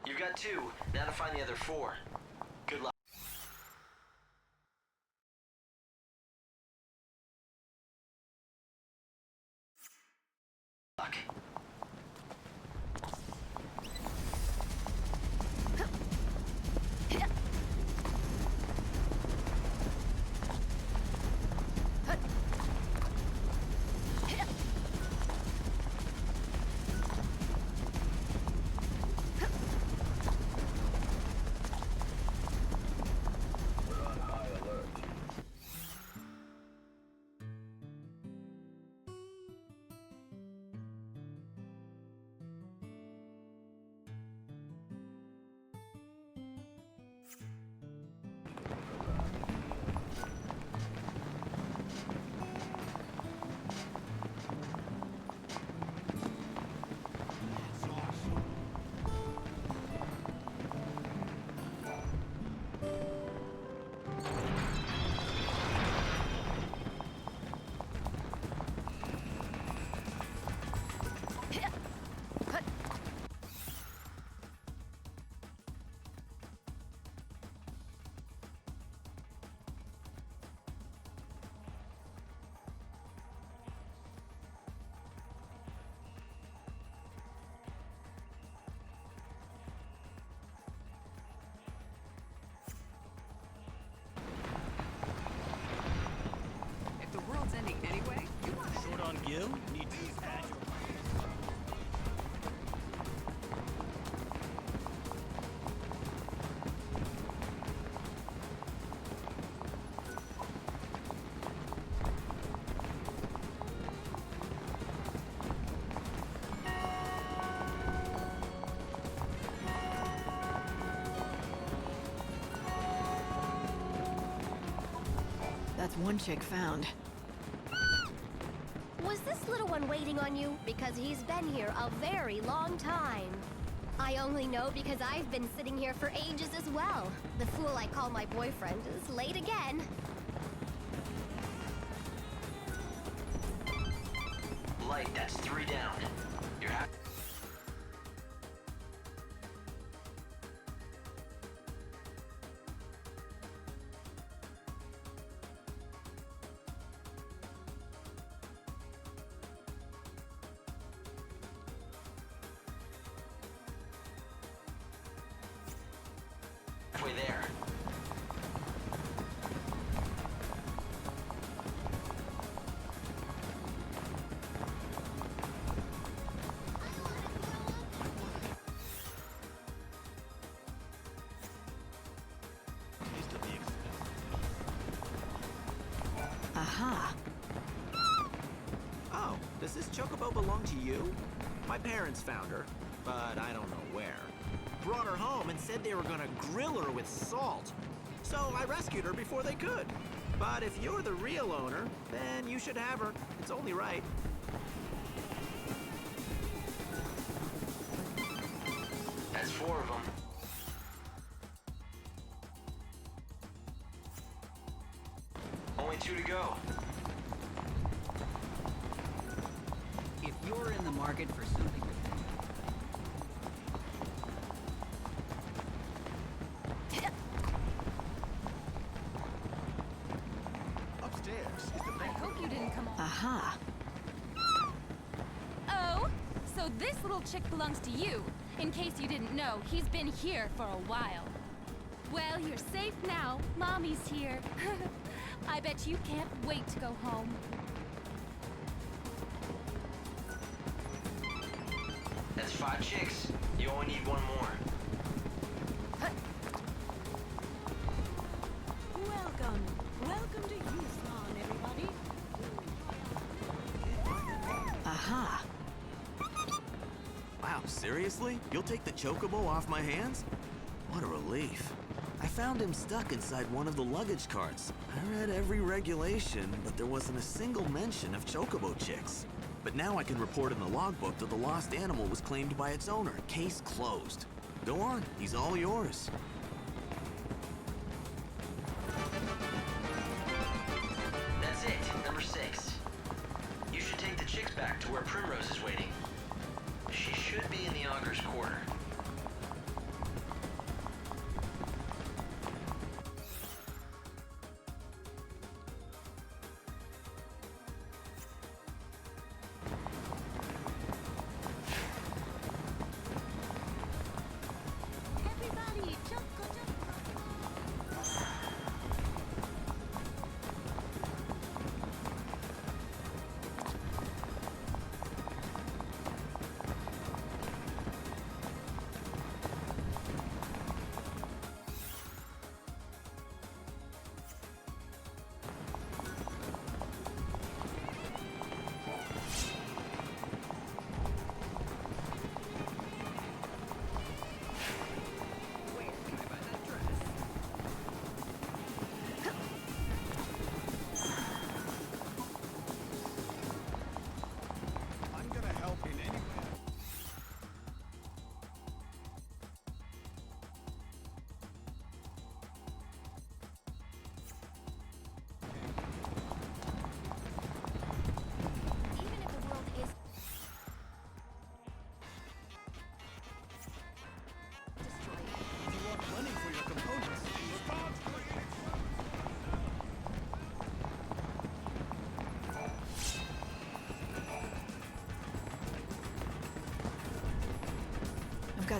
You've got 2. Now to find the other 4. Good luck. If the world's ending anyway, you want to... Short on Gil? Need to add your... That's one chick found. Was this little one waiting on you? Because he's been here a very long time. I only know because I've been sitting here for ages as well. The fool I call my boyfriend is late again. Light, that's 3 down. You're happy. Halfway there. Aha. Oh, does this chocobo belong to you? My parents found her, but I don't know where. Brought her home and said they were gonna grill her with salt. So I rescued her before they could. But if you're the real owner, then you should have her. It's only right. That's 4 of them. Only 2 to go. If you're in the market for something... Upstairs is the I bank. hope you didn't come on. Aha. Oh, so this little chick belongs to you. In case you didn't know, he's been here for a while. Well, you're safe now. Mommy's here. I bet you can't wait to go home. That's 5 chicks. You only need 1 more. Welcome. Welcome to Houston, everybody. Aha. Wow, seriously? You'll take the chocobo off my hands? What a relief. I found him stuck inside one of the luggage carts. I read every regulation, but there wasn't a single mention of chocobo chicks. But now I can report in the logbook that the lost animal was claimed by its owner. Case closed. Go on, he's all yours. That's it. Number 6.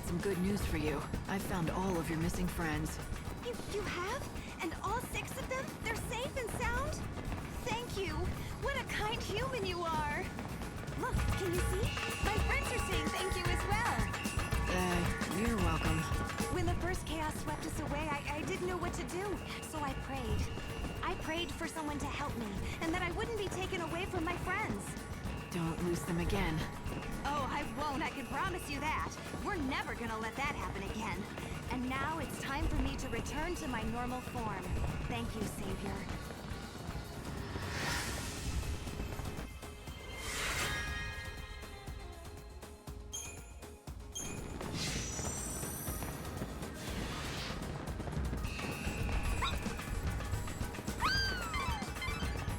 got some good news for you. I found all of your missing friends. You have? And all 6 of them? They're safe and sound? Thank you. What a kind human you are. Look, can you see? My friends are saying thank you as well. You're welcome. When the first chaos swept us away, I didn't know what to do, so I prayed. I prayed for someone to help me, and that I wouldn't be taken away from my friends. Don't lose them again. Oh, I won't, I can promise you that. We're never gonna let that happen again. And now it's time for me to return to my normal form. Thank you, Savior.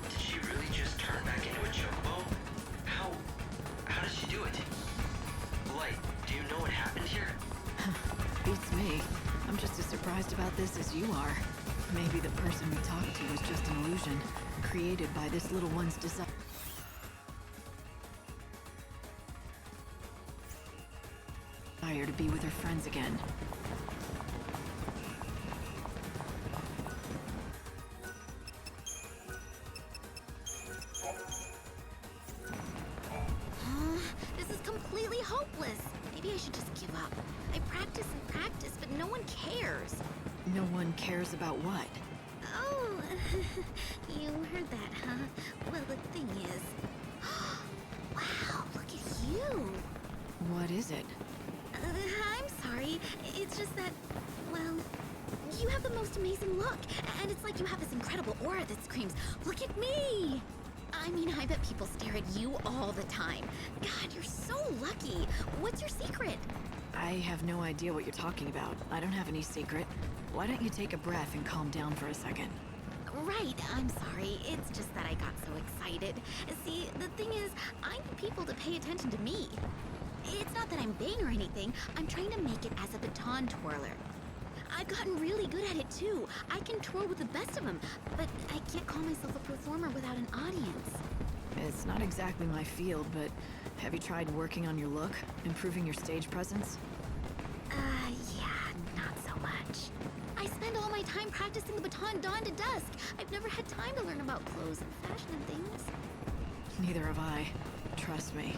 Did she really just turn back into a chocobo? How does she do it? Light, do you know what happened here? Beats me. I'm just as surprised about this as you are. Maybe the person we talked to was just an illusion, created by this little one's desire to be with her friends again. This is completely hopeless. Maybe I should just give up. I practice and practice, but no one cares. No one cares about what? Oh, you heard that, huh? Well, the thing is... Wow, look at you. What is it? I'm sorry. It's just that, well, you have the most amazing look. And it's like you have this incredible aura that screams, look at me! I mean, I bet people stare at you all the time. God, you're so lucky. What's your secret? I have no idea what you're talking about. I don't have any secret. Why don't you take a breath and calm down for a second? Right, I'm sorry. It's just that I got so excited. See, the thing is, I need people to pay attention to me. It's not that I'm vain or anything. I'm trying to make it as a baton twirler. I've gotten really good at it too. I can twirl with the best of them, but I can't call myself a performer without an audience. It's not exactly my field, but have you tried working on your look? Improving your stage presence? Yeah, not so much. I spend all my time practicing the baton dawn to dusk. I've never had time to learn about clothes and fashion and things. Neither have I. Trust me.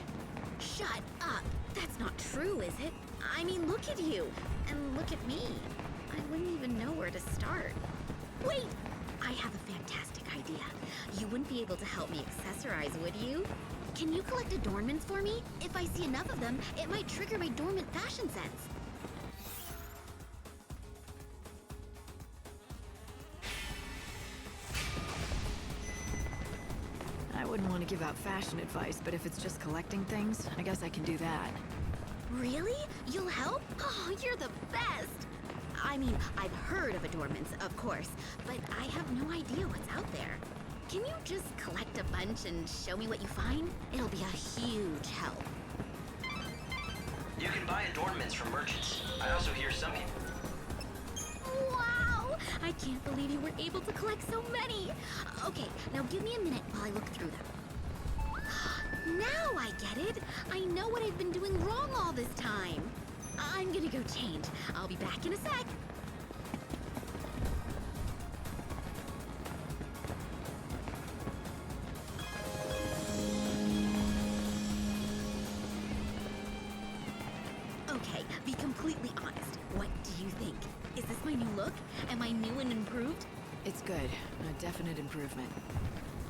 Shut up! That's not true, is it? I mean, look at you. And look at me. I wouldn't even know where to start. Wait! I have a fantastic idea. You wouldn't be able to help me accessorize, would you? Can you collect adornments for me? If I see enough of them, it might trigger my dormant fashion sense. I wouldn't want to give out fashion advice, but if it's just collecting things, I guess I can do that. Really? You'll help? Oh, you're the best! I mean, I've heard of adornments, of course, but I have no idea what's out there. Can you just collect a bunch and show me what you find? It'll be a huge help. You can buy adornments from merchants. I also hear some people... Wow! I can't believe you were able to collect so many! Okay, now give me a minute while I look through them. Now I get it! I know what I've been doing wrong all this time! I'm gonna go change. I'll be back in a sec. Okay, be completely honest. What do you think? Is this my new look? Am I new and improved? It's good. A definite improvement.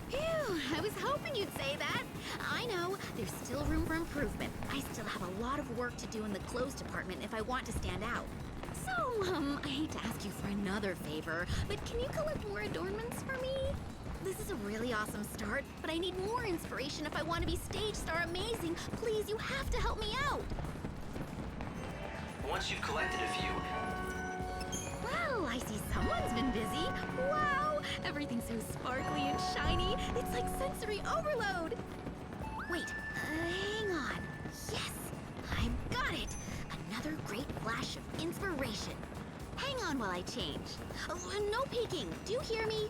Phew, I was hoping you'd say that. I know, there's still room for improvement. I still have a lot of work to do in the clothes department if I want to stand out. So, I hate to ask you for another favor, but can you collect more adornments for me? This is a really awesome start, but I need more inspiration if I want to be stage star amazing. Please, you have to help me out. Once you've collected a few... Well, I see someone's been busy. Wow, everything's so sparkly and shiny. It's like sensory overload. Wait, hang on. Yes, I've got it. Another great flash of inspiration. Hang on while I change. Oh, no peeking. Do you hear me?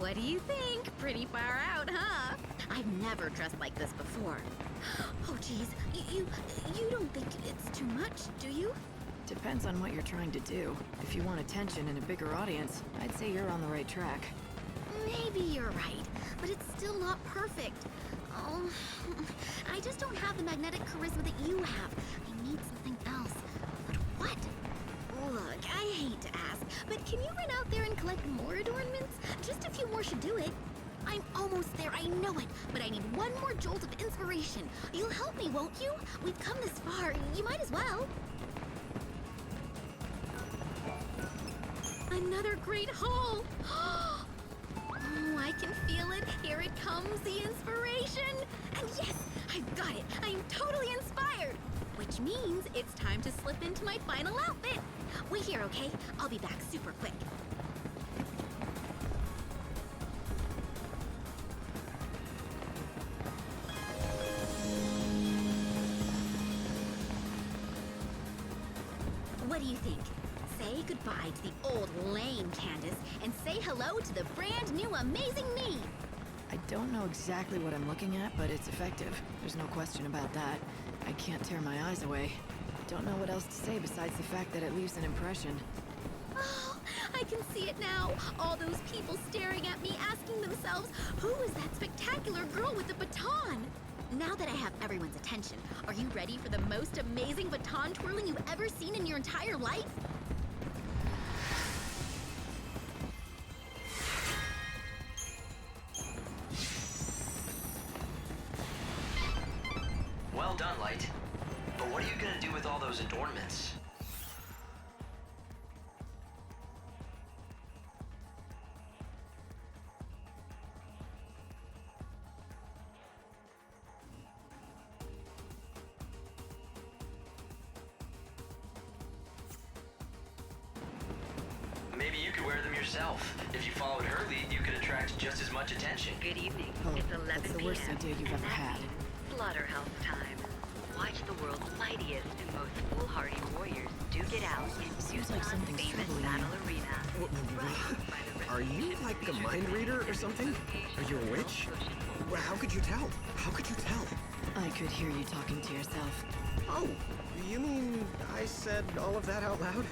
What do you think? Pretty far out, huh? I've never dressed like this before. Oh, geez. You don't think it's too much, do you? Depends on what you're trying to do. If you want attention and a bigger audience, I'd say you're on the right track. Maybe you're right, but it's still not perfect. Oh, I just don't have the magnetic charisma that you have. I need something else. But what? Look, I hate to ask, but can you run out there and collect more adornments? Just a few more should do it. I'm almost there, I know it, but I need one more jolt of inspiration. You'll help me, won't you? We've come this far, you might as well. Another great haul! Oh, I can feel it. Here it comes, the inspiration. And yes, I've got it. I'm totally inspired. Which means it's time to slip into my final outfit. Wait here, okay? I'll be back super quick. What do you think? Say goodbye to the old lame Candace and say hello to the brand new amazing me. I don't know exactly what I'm looking at, but it's effective. There's no question about that. I can't tear my eyes away. Don't know what else to say besides the fact that it leaves an impression. Oh, I can see it now. All those people staring at me, asking themselves, who is that spectacular girl with the baton? Now that I have everyone's attention, are you ready for the most amazing baton twirling you've ever seen in your entire life? Well done, Light. But what are you gonna do with all those adornments? Maybe you could wear them yourself. If you followed her lead, you could attract just as much attention. Good evening. Oh, It's 11 that's the p.m. worst idea you've ever had. Slaughterhouse time. Watch the world's mightiest and most foolhardy warriors duke it out in Seems like something's famous troubling battle you. arena. Are you like a mind reader or something? Are you a witch? Well, how could you tell? How could you tell? I could hear you talking to yourself. Oh, you mean I said all of that out loud?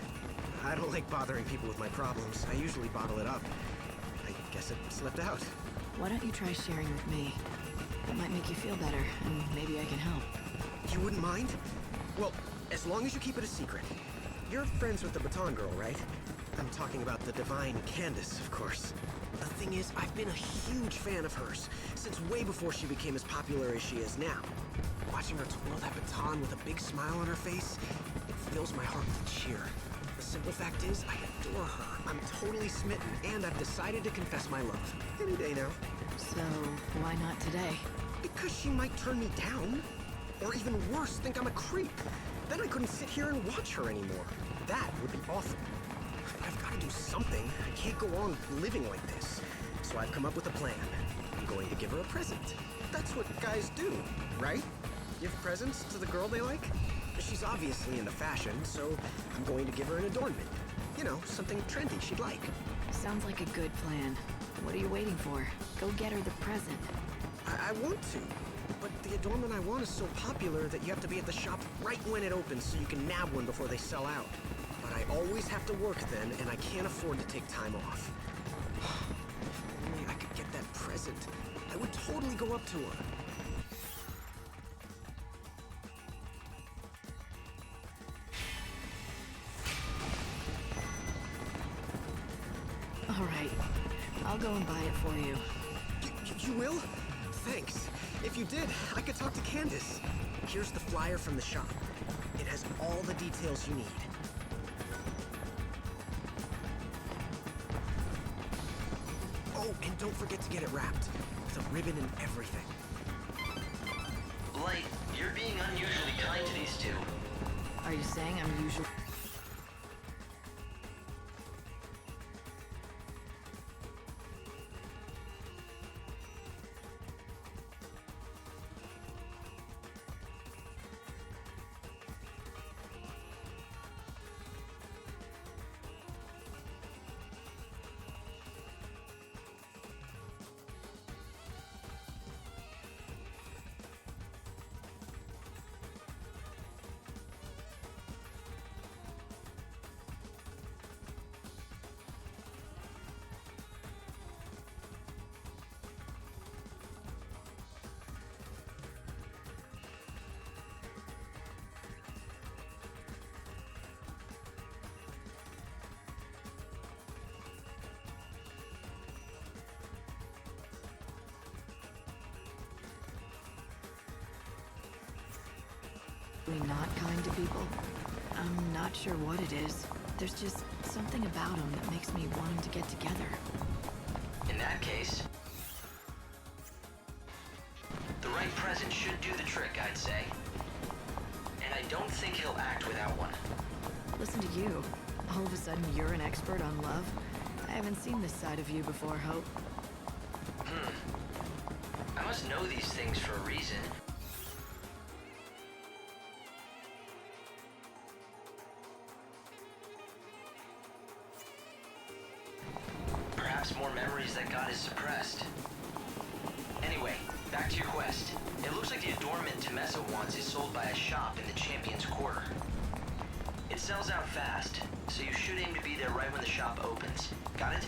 I don't like bothering people with my problems. I usually bottle it up. I guess it slipped out. Why don't you try sharing with me? That might make you feel better, and maybe I can help. You wouldn't mind? Well, as long as you keep it a secret. You're friends with the Baton Girl, right? I'm talking about the divine Candace, of course. The thing is, I've been a huge fan of hers, since way before she became as popular as she is now. Watching her twirl that baton with a big smile on her face, it fills my heart with cheer. The simple fact is, I adore her. I'm totally smitten, and I've decided to confess my love. Any day now. So, why not today? Because she might turn me down. Or even worse, think I'm a creep. Then I couldn't sit here and watch her anymore. That would be awful. But I've got to do something. I can't go on living like this. So I've come up with a plan. I'm going to give her a present. That's what guys do, right? Give presents to the girl they like? She's obviously into fashion, so I'm going to give her an adornment. You know, something trendy she'd like. Sounds like a good plan. What are you waiting for? Go get her the present. I want to, but the adornment I want is so popular that you have to be at the shop right when it opens so you can nab one before they sell out. But I always have to work then, and I can't afford to take time off. If only I could get that present, I would totally go up to her. All right. I'll go and buy it for you. You will? Thanks. If you did, I could talk to Candace. Here's the flyer from the shop. It has all the details you need. Oh, and don't forget to get it wrapped. With a ribbon and everything. Light, you're being unusually kind to these two. Are you saying I'm usually... typically not kind to people. I'm not sure what it is. There's just something about them that makes me want them to get together. In that case, the right present should do the trick, I'd say. And I don't think he'll act without one. Listen to you. All of a sudden, you're an expert on love? I haven't seen this side of you before, Hope. I must know these things for a reason. Perhaps more memories that God has suppressed. Anyway, back to your quest. It looks like the adornment Temesa wants is sold by a shop in the Champion's Quarter. It sells out fast, so you should aim to be there right when the shop opens. Got it?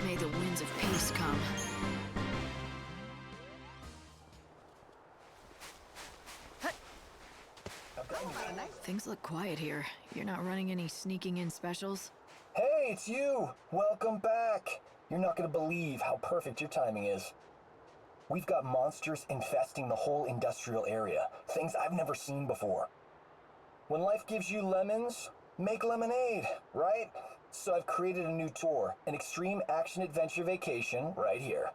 May the winds of peace come. Things look quiet here. You're not running any sneaking in specials? Hey, it's you! Welcome back! You're not gonna believe how perfect your timing is. We've got monsters infesting the whole industrial area. Things I've never seen before. When life gives you lemons, make lemonade, right? So I've created a new tour, an extreme action-adventure vacation right here.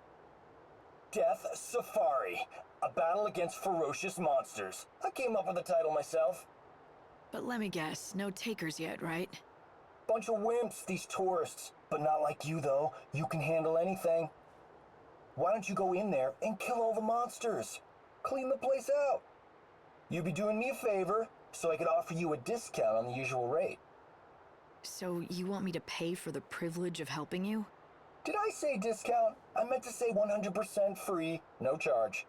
Death Safari, a battle against ferocious monsters. I came up with the title myself. But let me guess, no takers yet, right? Bunch of wimps, these tourists. But not like you, though. You can handle anything. Why don't you go in there and kill all the monsters? Clean the place out. You'd be doing me a favor, so I could offer you a discount on the usual rate. So you want me to pay for the privilege of helping you? Did I say discount? I meant to say 100% free, no charge.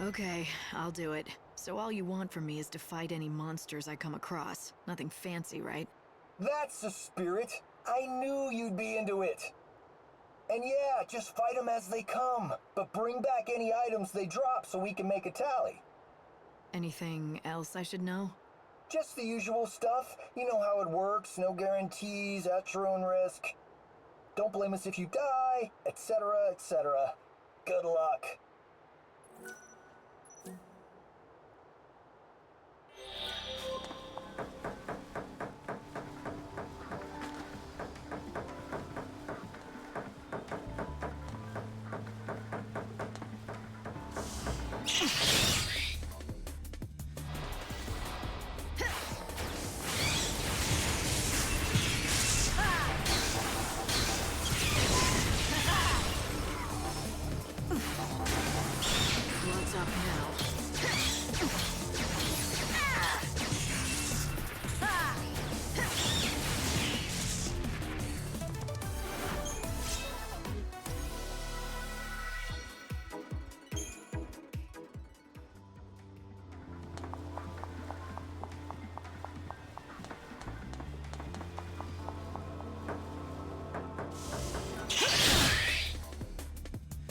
Okay, I'll do it. So all you want from me is to fight any monsters I come across. Nothing fancy, right? That's the spirit. I knew you'd be into it. And yeah, just fight them as they come. But bring back any items they drop so we can make a tally. Anything else I should know? Just the usual stuff. You know how it works. No guarantees, at your own risk. Don't blame us if you die, etc., etc. Good luck.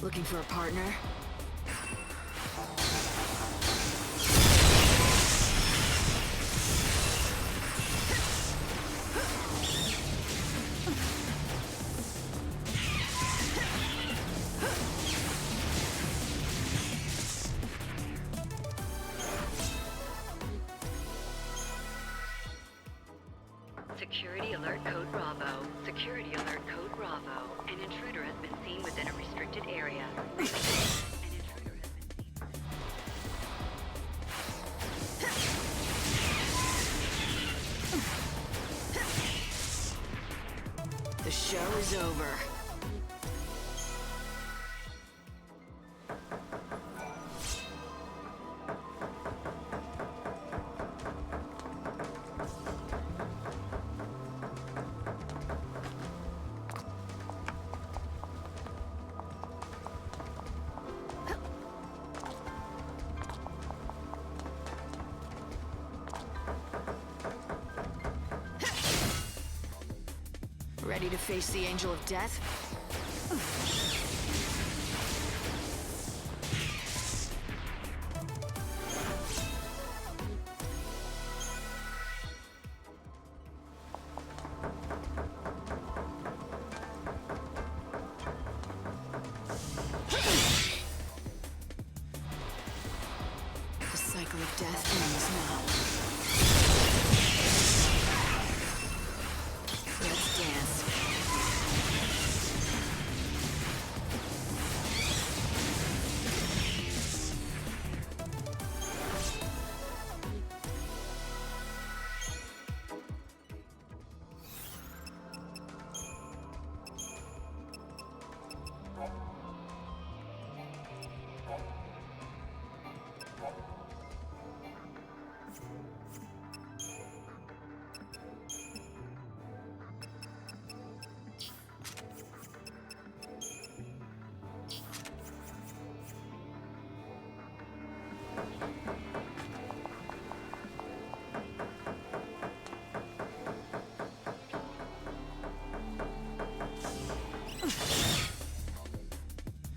Looking for a partner? Security alert code Bravo. Security alert code Bravo. An intruder has been seen within a restricted area. The show is over. Ready to face the Angel of Death? The cycle of death ends now. Let's dance.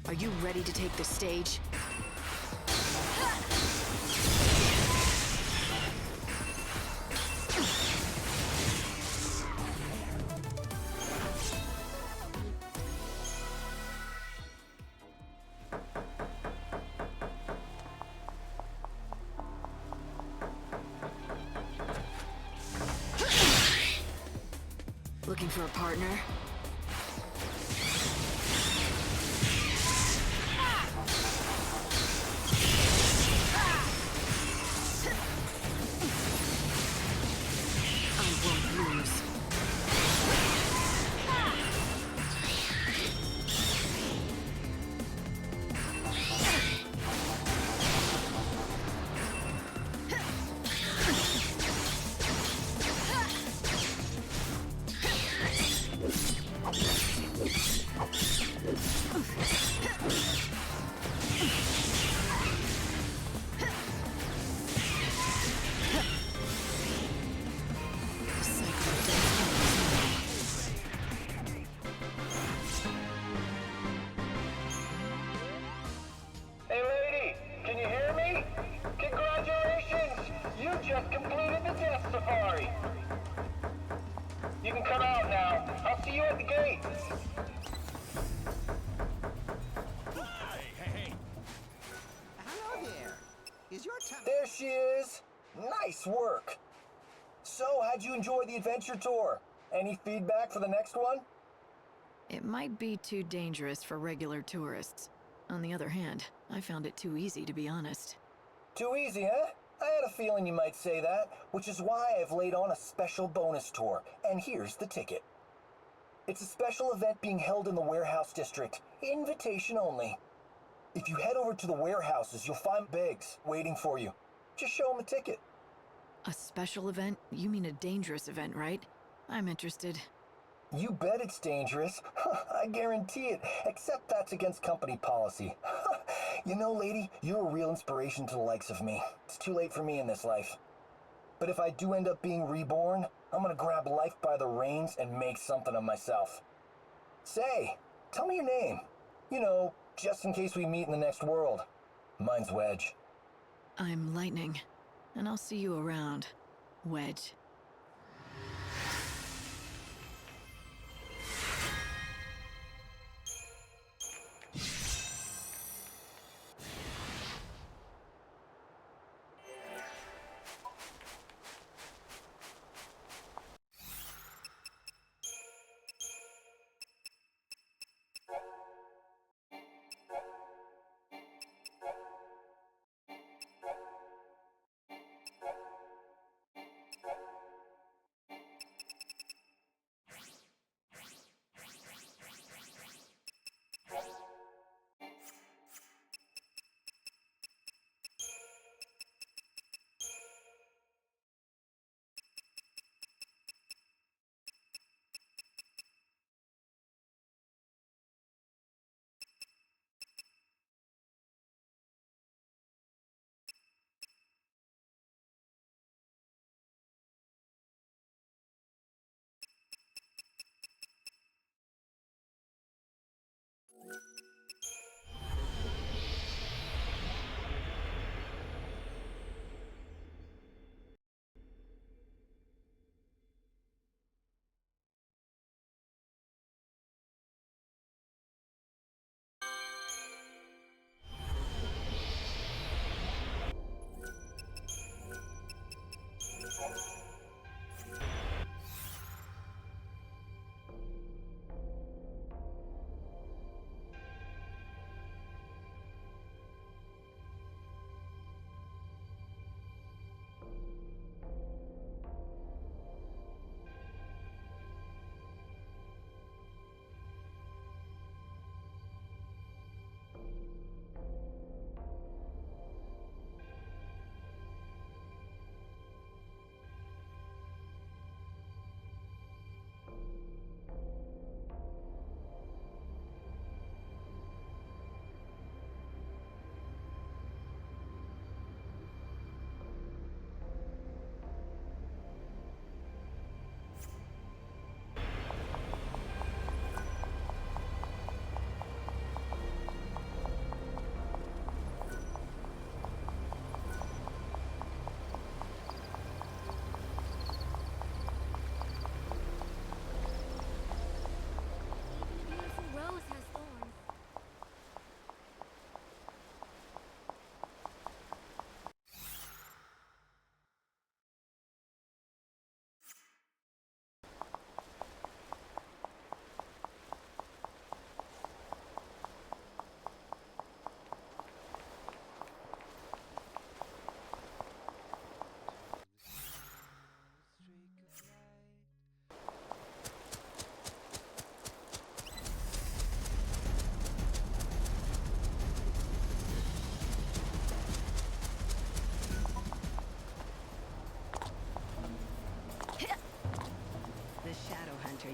Are you ready to take the stage? Looking for a partner? Hey lady, can you hear me? Congratulations! You just completed the Death Safari! You can come out now. I'll see you at the gate. Hello there. Is your time... There she is. Nice work. So, how'd you enjoy the adventure tour? Any feedback for the next one? It might be too dangerous for regular tourists. On the other hand, I found it too easy, to be honest. Too easy, huh? I had a feeling you might say that, which is why I've laid on a special bonus tour, and here's the ticket. It's a special event being held in the warehouse district, invitation only. If you head over to the warehouses, you'll find Biggs waiting for you. Just show him a ticket. A special event? You mean a dangerous event, right? I'm interested. You bet it's dangerous. I guarantee it, except that's against company policy. You know, lady, you're a real inspiration to the likes of me. It's too late for me in this life. But if I do end up being reborn, I'm gonna grab life by the reins and make something of myself. Say, tell me your name. You know, just in case we meet in the next world. Mine's Wedge. I'm Lightning, and I'll see you around, Wedge.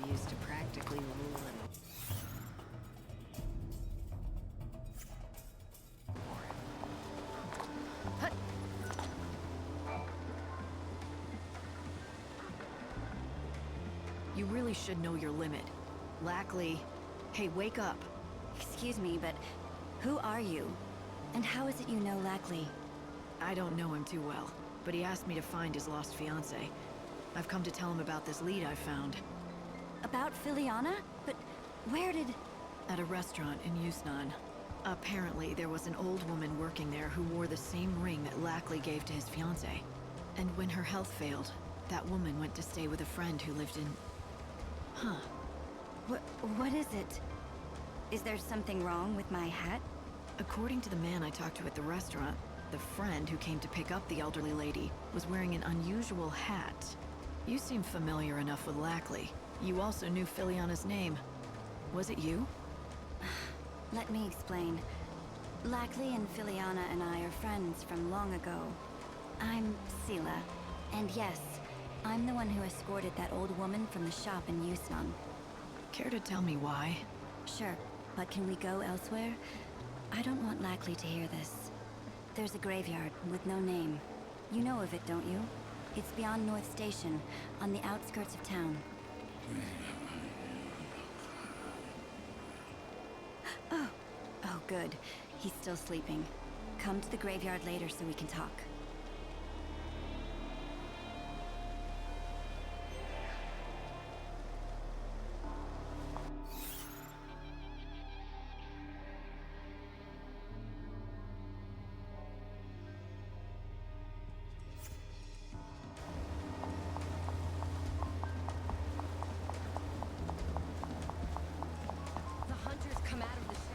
Used to practically rule him. You really should know your limit. Lackley, hey, wake up. Excuse me, but who are you? And how is it you know Lackley? I don't know him too well, but he asked me to find his lost fiancée. I've come to tell him about this lead I found. About Filiana? But where did... At a restaurant in Yusnan. Apparently, there was an old woman working there who wore the same ring that Lackley gave to his fiancée. And when her health failed, that woman went to stay with a friend who lived in... Huh. What is it? Is there something wrong with my hat? According to the man I talked to at the restaurant, the friend who came to pick up the elderly lady was wearing an unusual hat. You seem familiar enough with Lackley. You also knew Filiana's name. Was it you? Let me explain. Lackley and Filiana and I are friends from long ago. I'm Sela, and yes, I'm the one who escorted that old woman from the shop in Yusnan. Care to tell me why? Sure, but can we go elsewhere? I don't want Lackley to hear this. There's a graveyard with no name. You know of it, don't you? It's beyond North Station, on the outskirts of town. Oh, good. He's still sleeping. Come to the graveyard later so we can talk. The hunters come out of the shadows.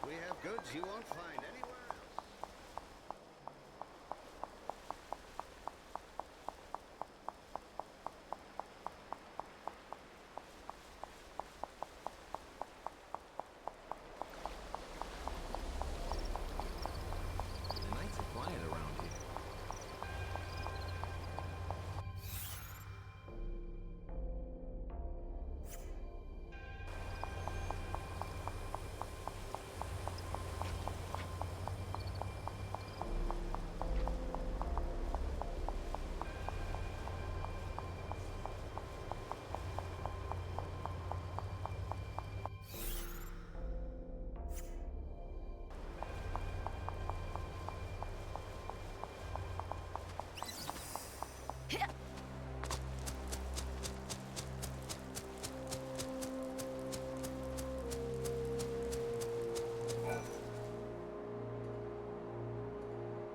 We have goods you won't find anywhere else. The nights are quiet around here.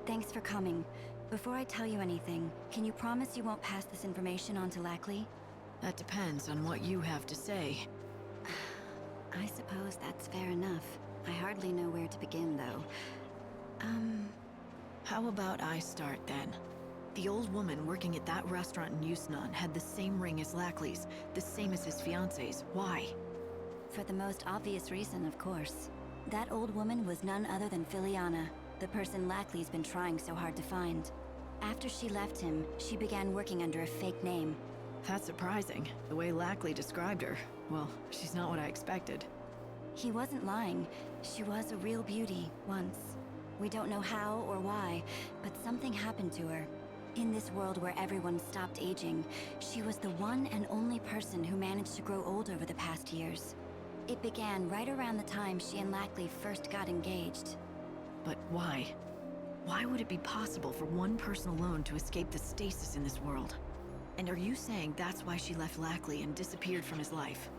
Thanks for coming. Before I tell you anything, can you promise you won't pass this information on to Lackley? That depends on what you have to say. I suppose that's fair enough. I hardly know where to begin, though. How about I start then? The old woman working at that restaurant in Yusnan had the same ring as Lackley's, the same as his fiance's. Why? For the most obvious reason, of course. That old woman was none other than Filiana, the person Lackley's been trying so hard to find. After she left him, she began working under a fake name. That's surprising. The way Lackley described her. Well, she's not what I expected. He wasn't lying. She was a real beauty, once. We don't know how or why, but something happened to her. In this world where everyone stopped aging, she was the one and only person who managed to grow old over the past years. It began right around the time she and Lackley first got engaged. But why? Why would it be possible for one person alone to escape the stasis in this world? And are you saying that's why she left Lackley and disappeared from his life?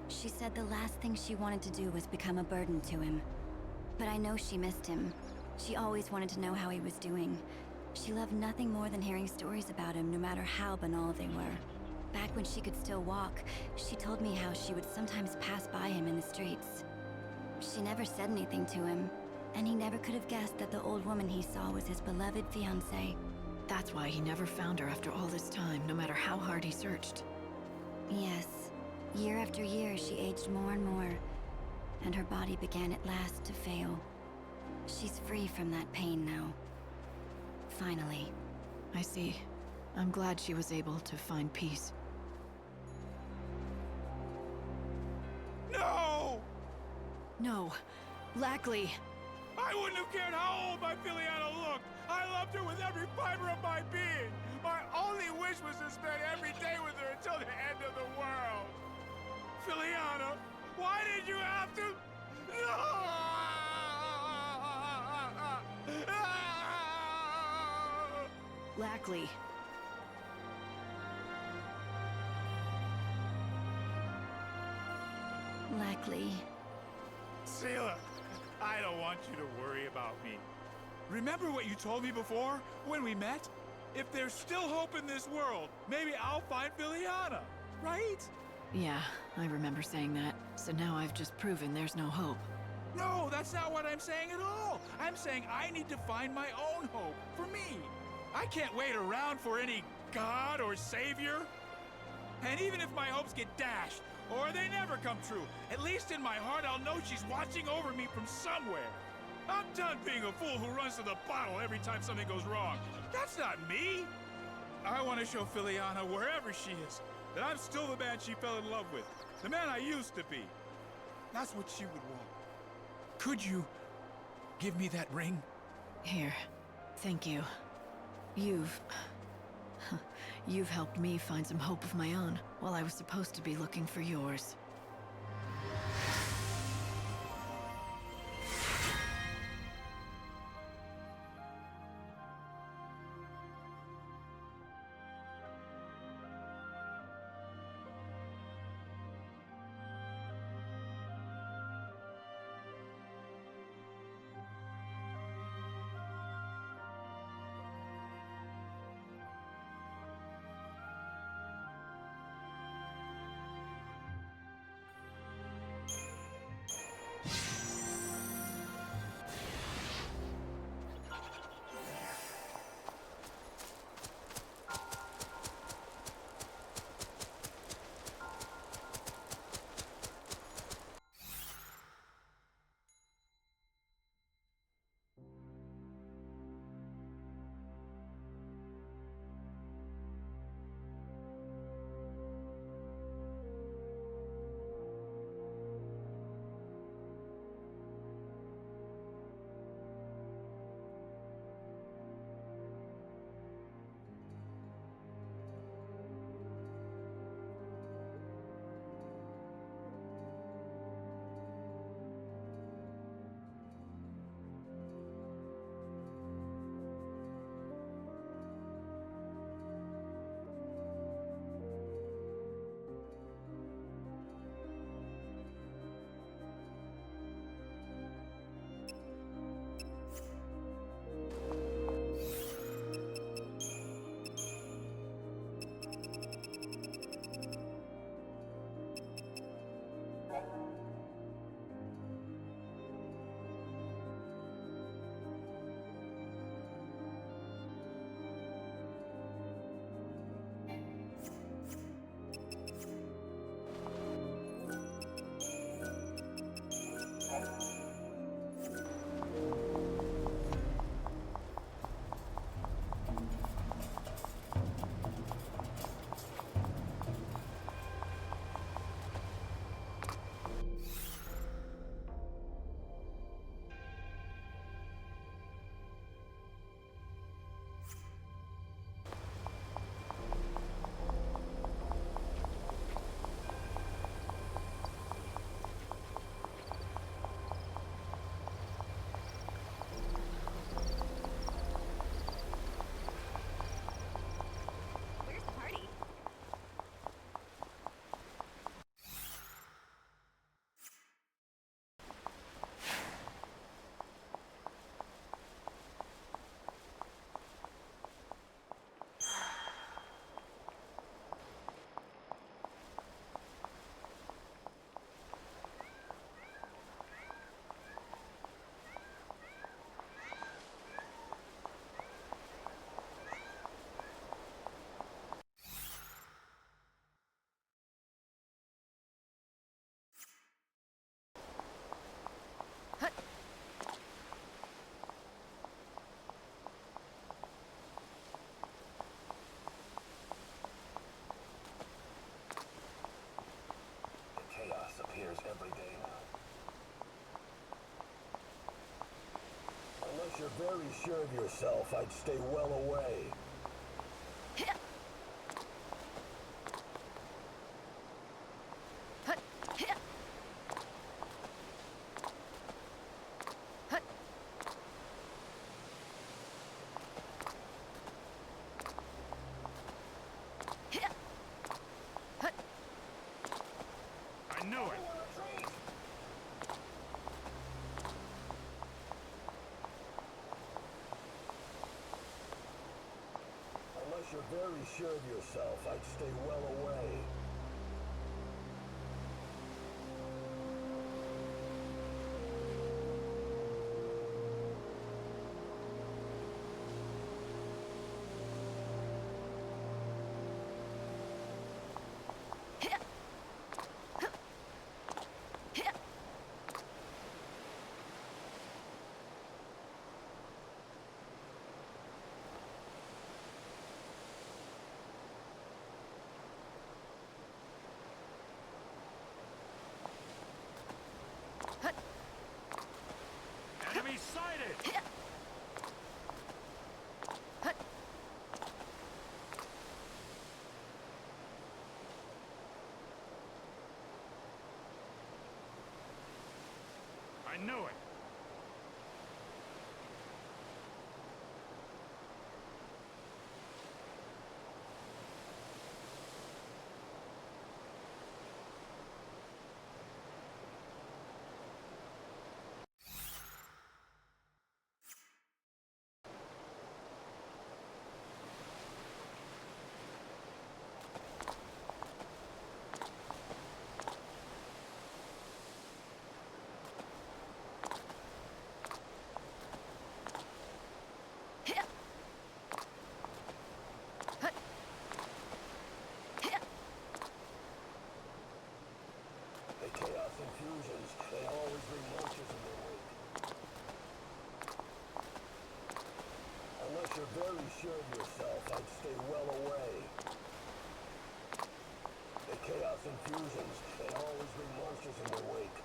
She said the last thing she wanted to do was become a burden to him. But I know she missed him. She always wanted to know how he was doing. She loved nothing more than hearing stories about him, no matter how banal they were. Back when she could still walk, she told me how she would sometimes pass by him in the streets. She never said anything to him, and he never could have guessed that the old woman he saw was his beloved fiancée. That's why he never found her after all this time, no matter how hard he searched. Yes. Year after year, she aged more and more, and her body began at last to fail. She's free from that pain now. Finally. I see. I'm glad she was able to find peace. No! No. Lackley! I wouldn't have cared how old my Filiana looked. I loved her with every fiber of my being. My only wish was to spend every day with her until the end of the world. Filiana, why did you have to? No! Lackley. Lackley. Seela, I don't want you to worry about me. Remember what you told me before, when we met? If there's still hope in this world, maybe I'll find Filiana, right? Yeah, I remember saying that. So now I've just proven there's no hope. No, that's not what I'm saying at all. I'm saying I need to find my own hope, for me. I can't wait around for any god or savior. And even if my hopes get dashed, or they never come true, at least in my heart I'll know she's watching over me from somewhere. I'm done being a fool who runs to the bottle every time something goes wrong. That's not me. I want to show Filiana, wherever she is, that I'm still the man she fell in love with. The man I used to be. That's what she would want. Could you give me that ring? Here. Thank you. You've helped me find some hope of my own, while I was supposed to be looking for yours. Every day now. Unless you're very sure of yourself, I'd stay well away. I knew it. Unless you're very sure of yourself, I'd stay well away. very sure of yourself, I'd stay well away. The chaos infusions, they always bring monsters in their wake.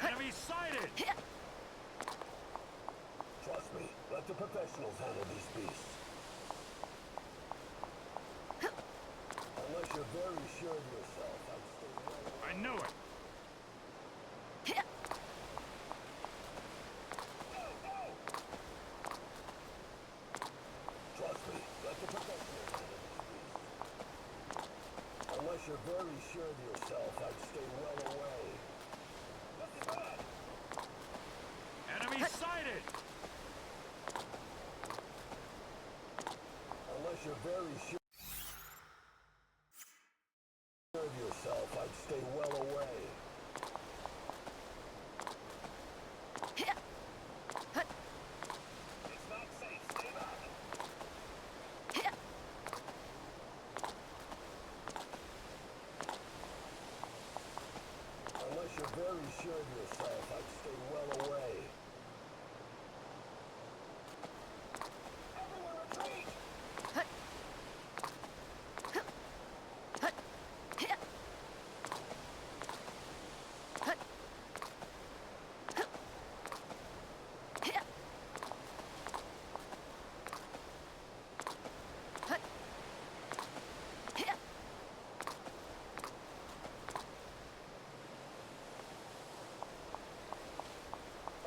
Enemy sighted! Trust me, let the professionals handle these beasts. Unless you're very sure of yourself, I'd stay well away. I knew it! Trust me, let the professionals handle these beasts. Unless you're very sure of yourself, I'd stay well away. This is bad! Enemy sighted! Unless you're very sure of yourself, I'd stay well away. It's not safe, stay back. Unless you're very sure of yourself, I'd stay well away. Everyone retreat!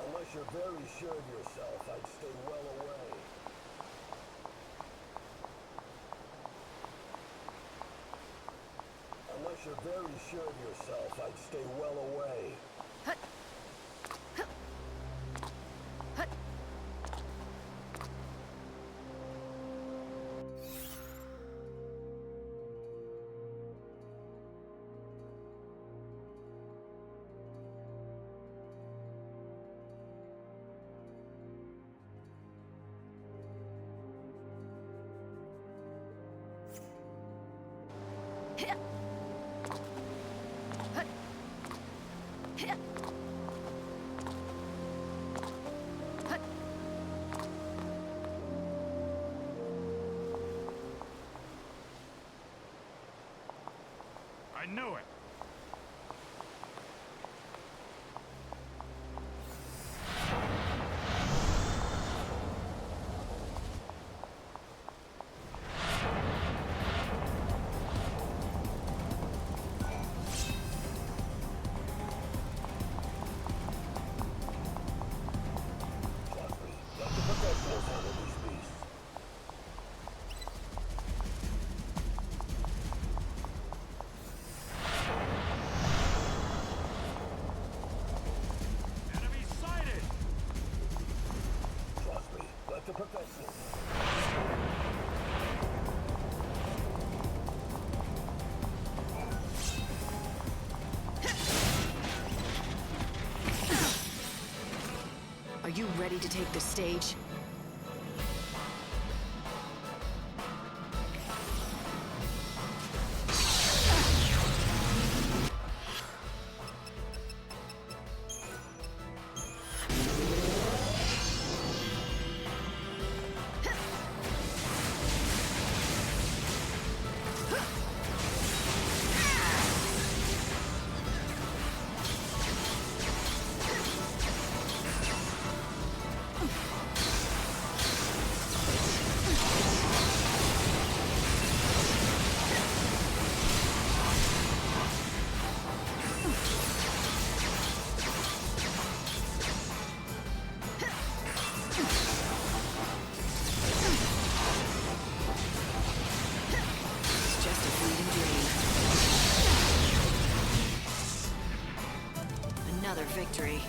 Unless you're very sure of yourself, I'd stay well away. Unless you're very sure of yourself, I'd stay well away. I knew it! Trust me, let the professionals handle these beasts. Enemy sighted! Trust me, let the professionals Are you ready to take the stage? Another victory.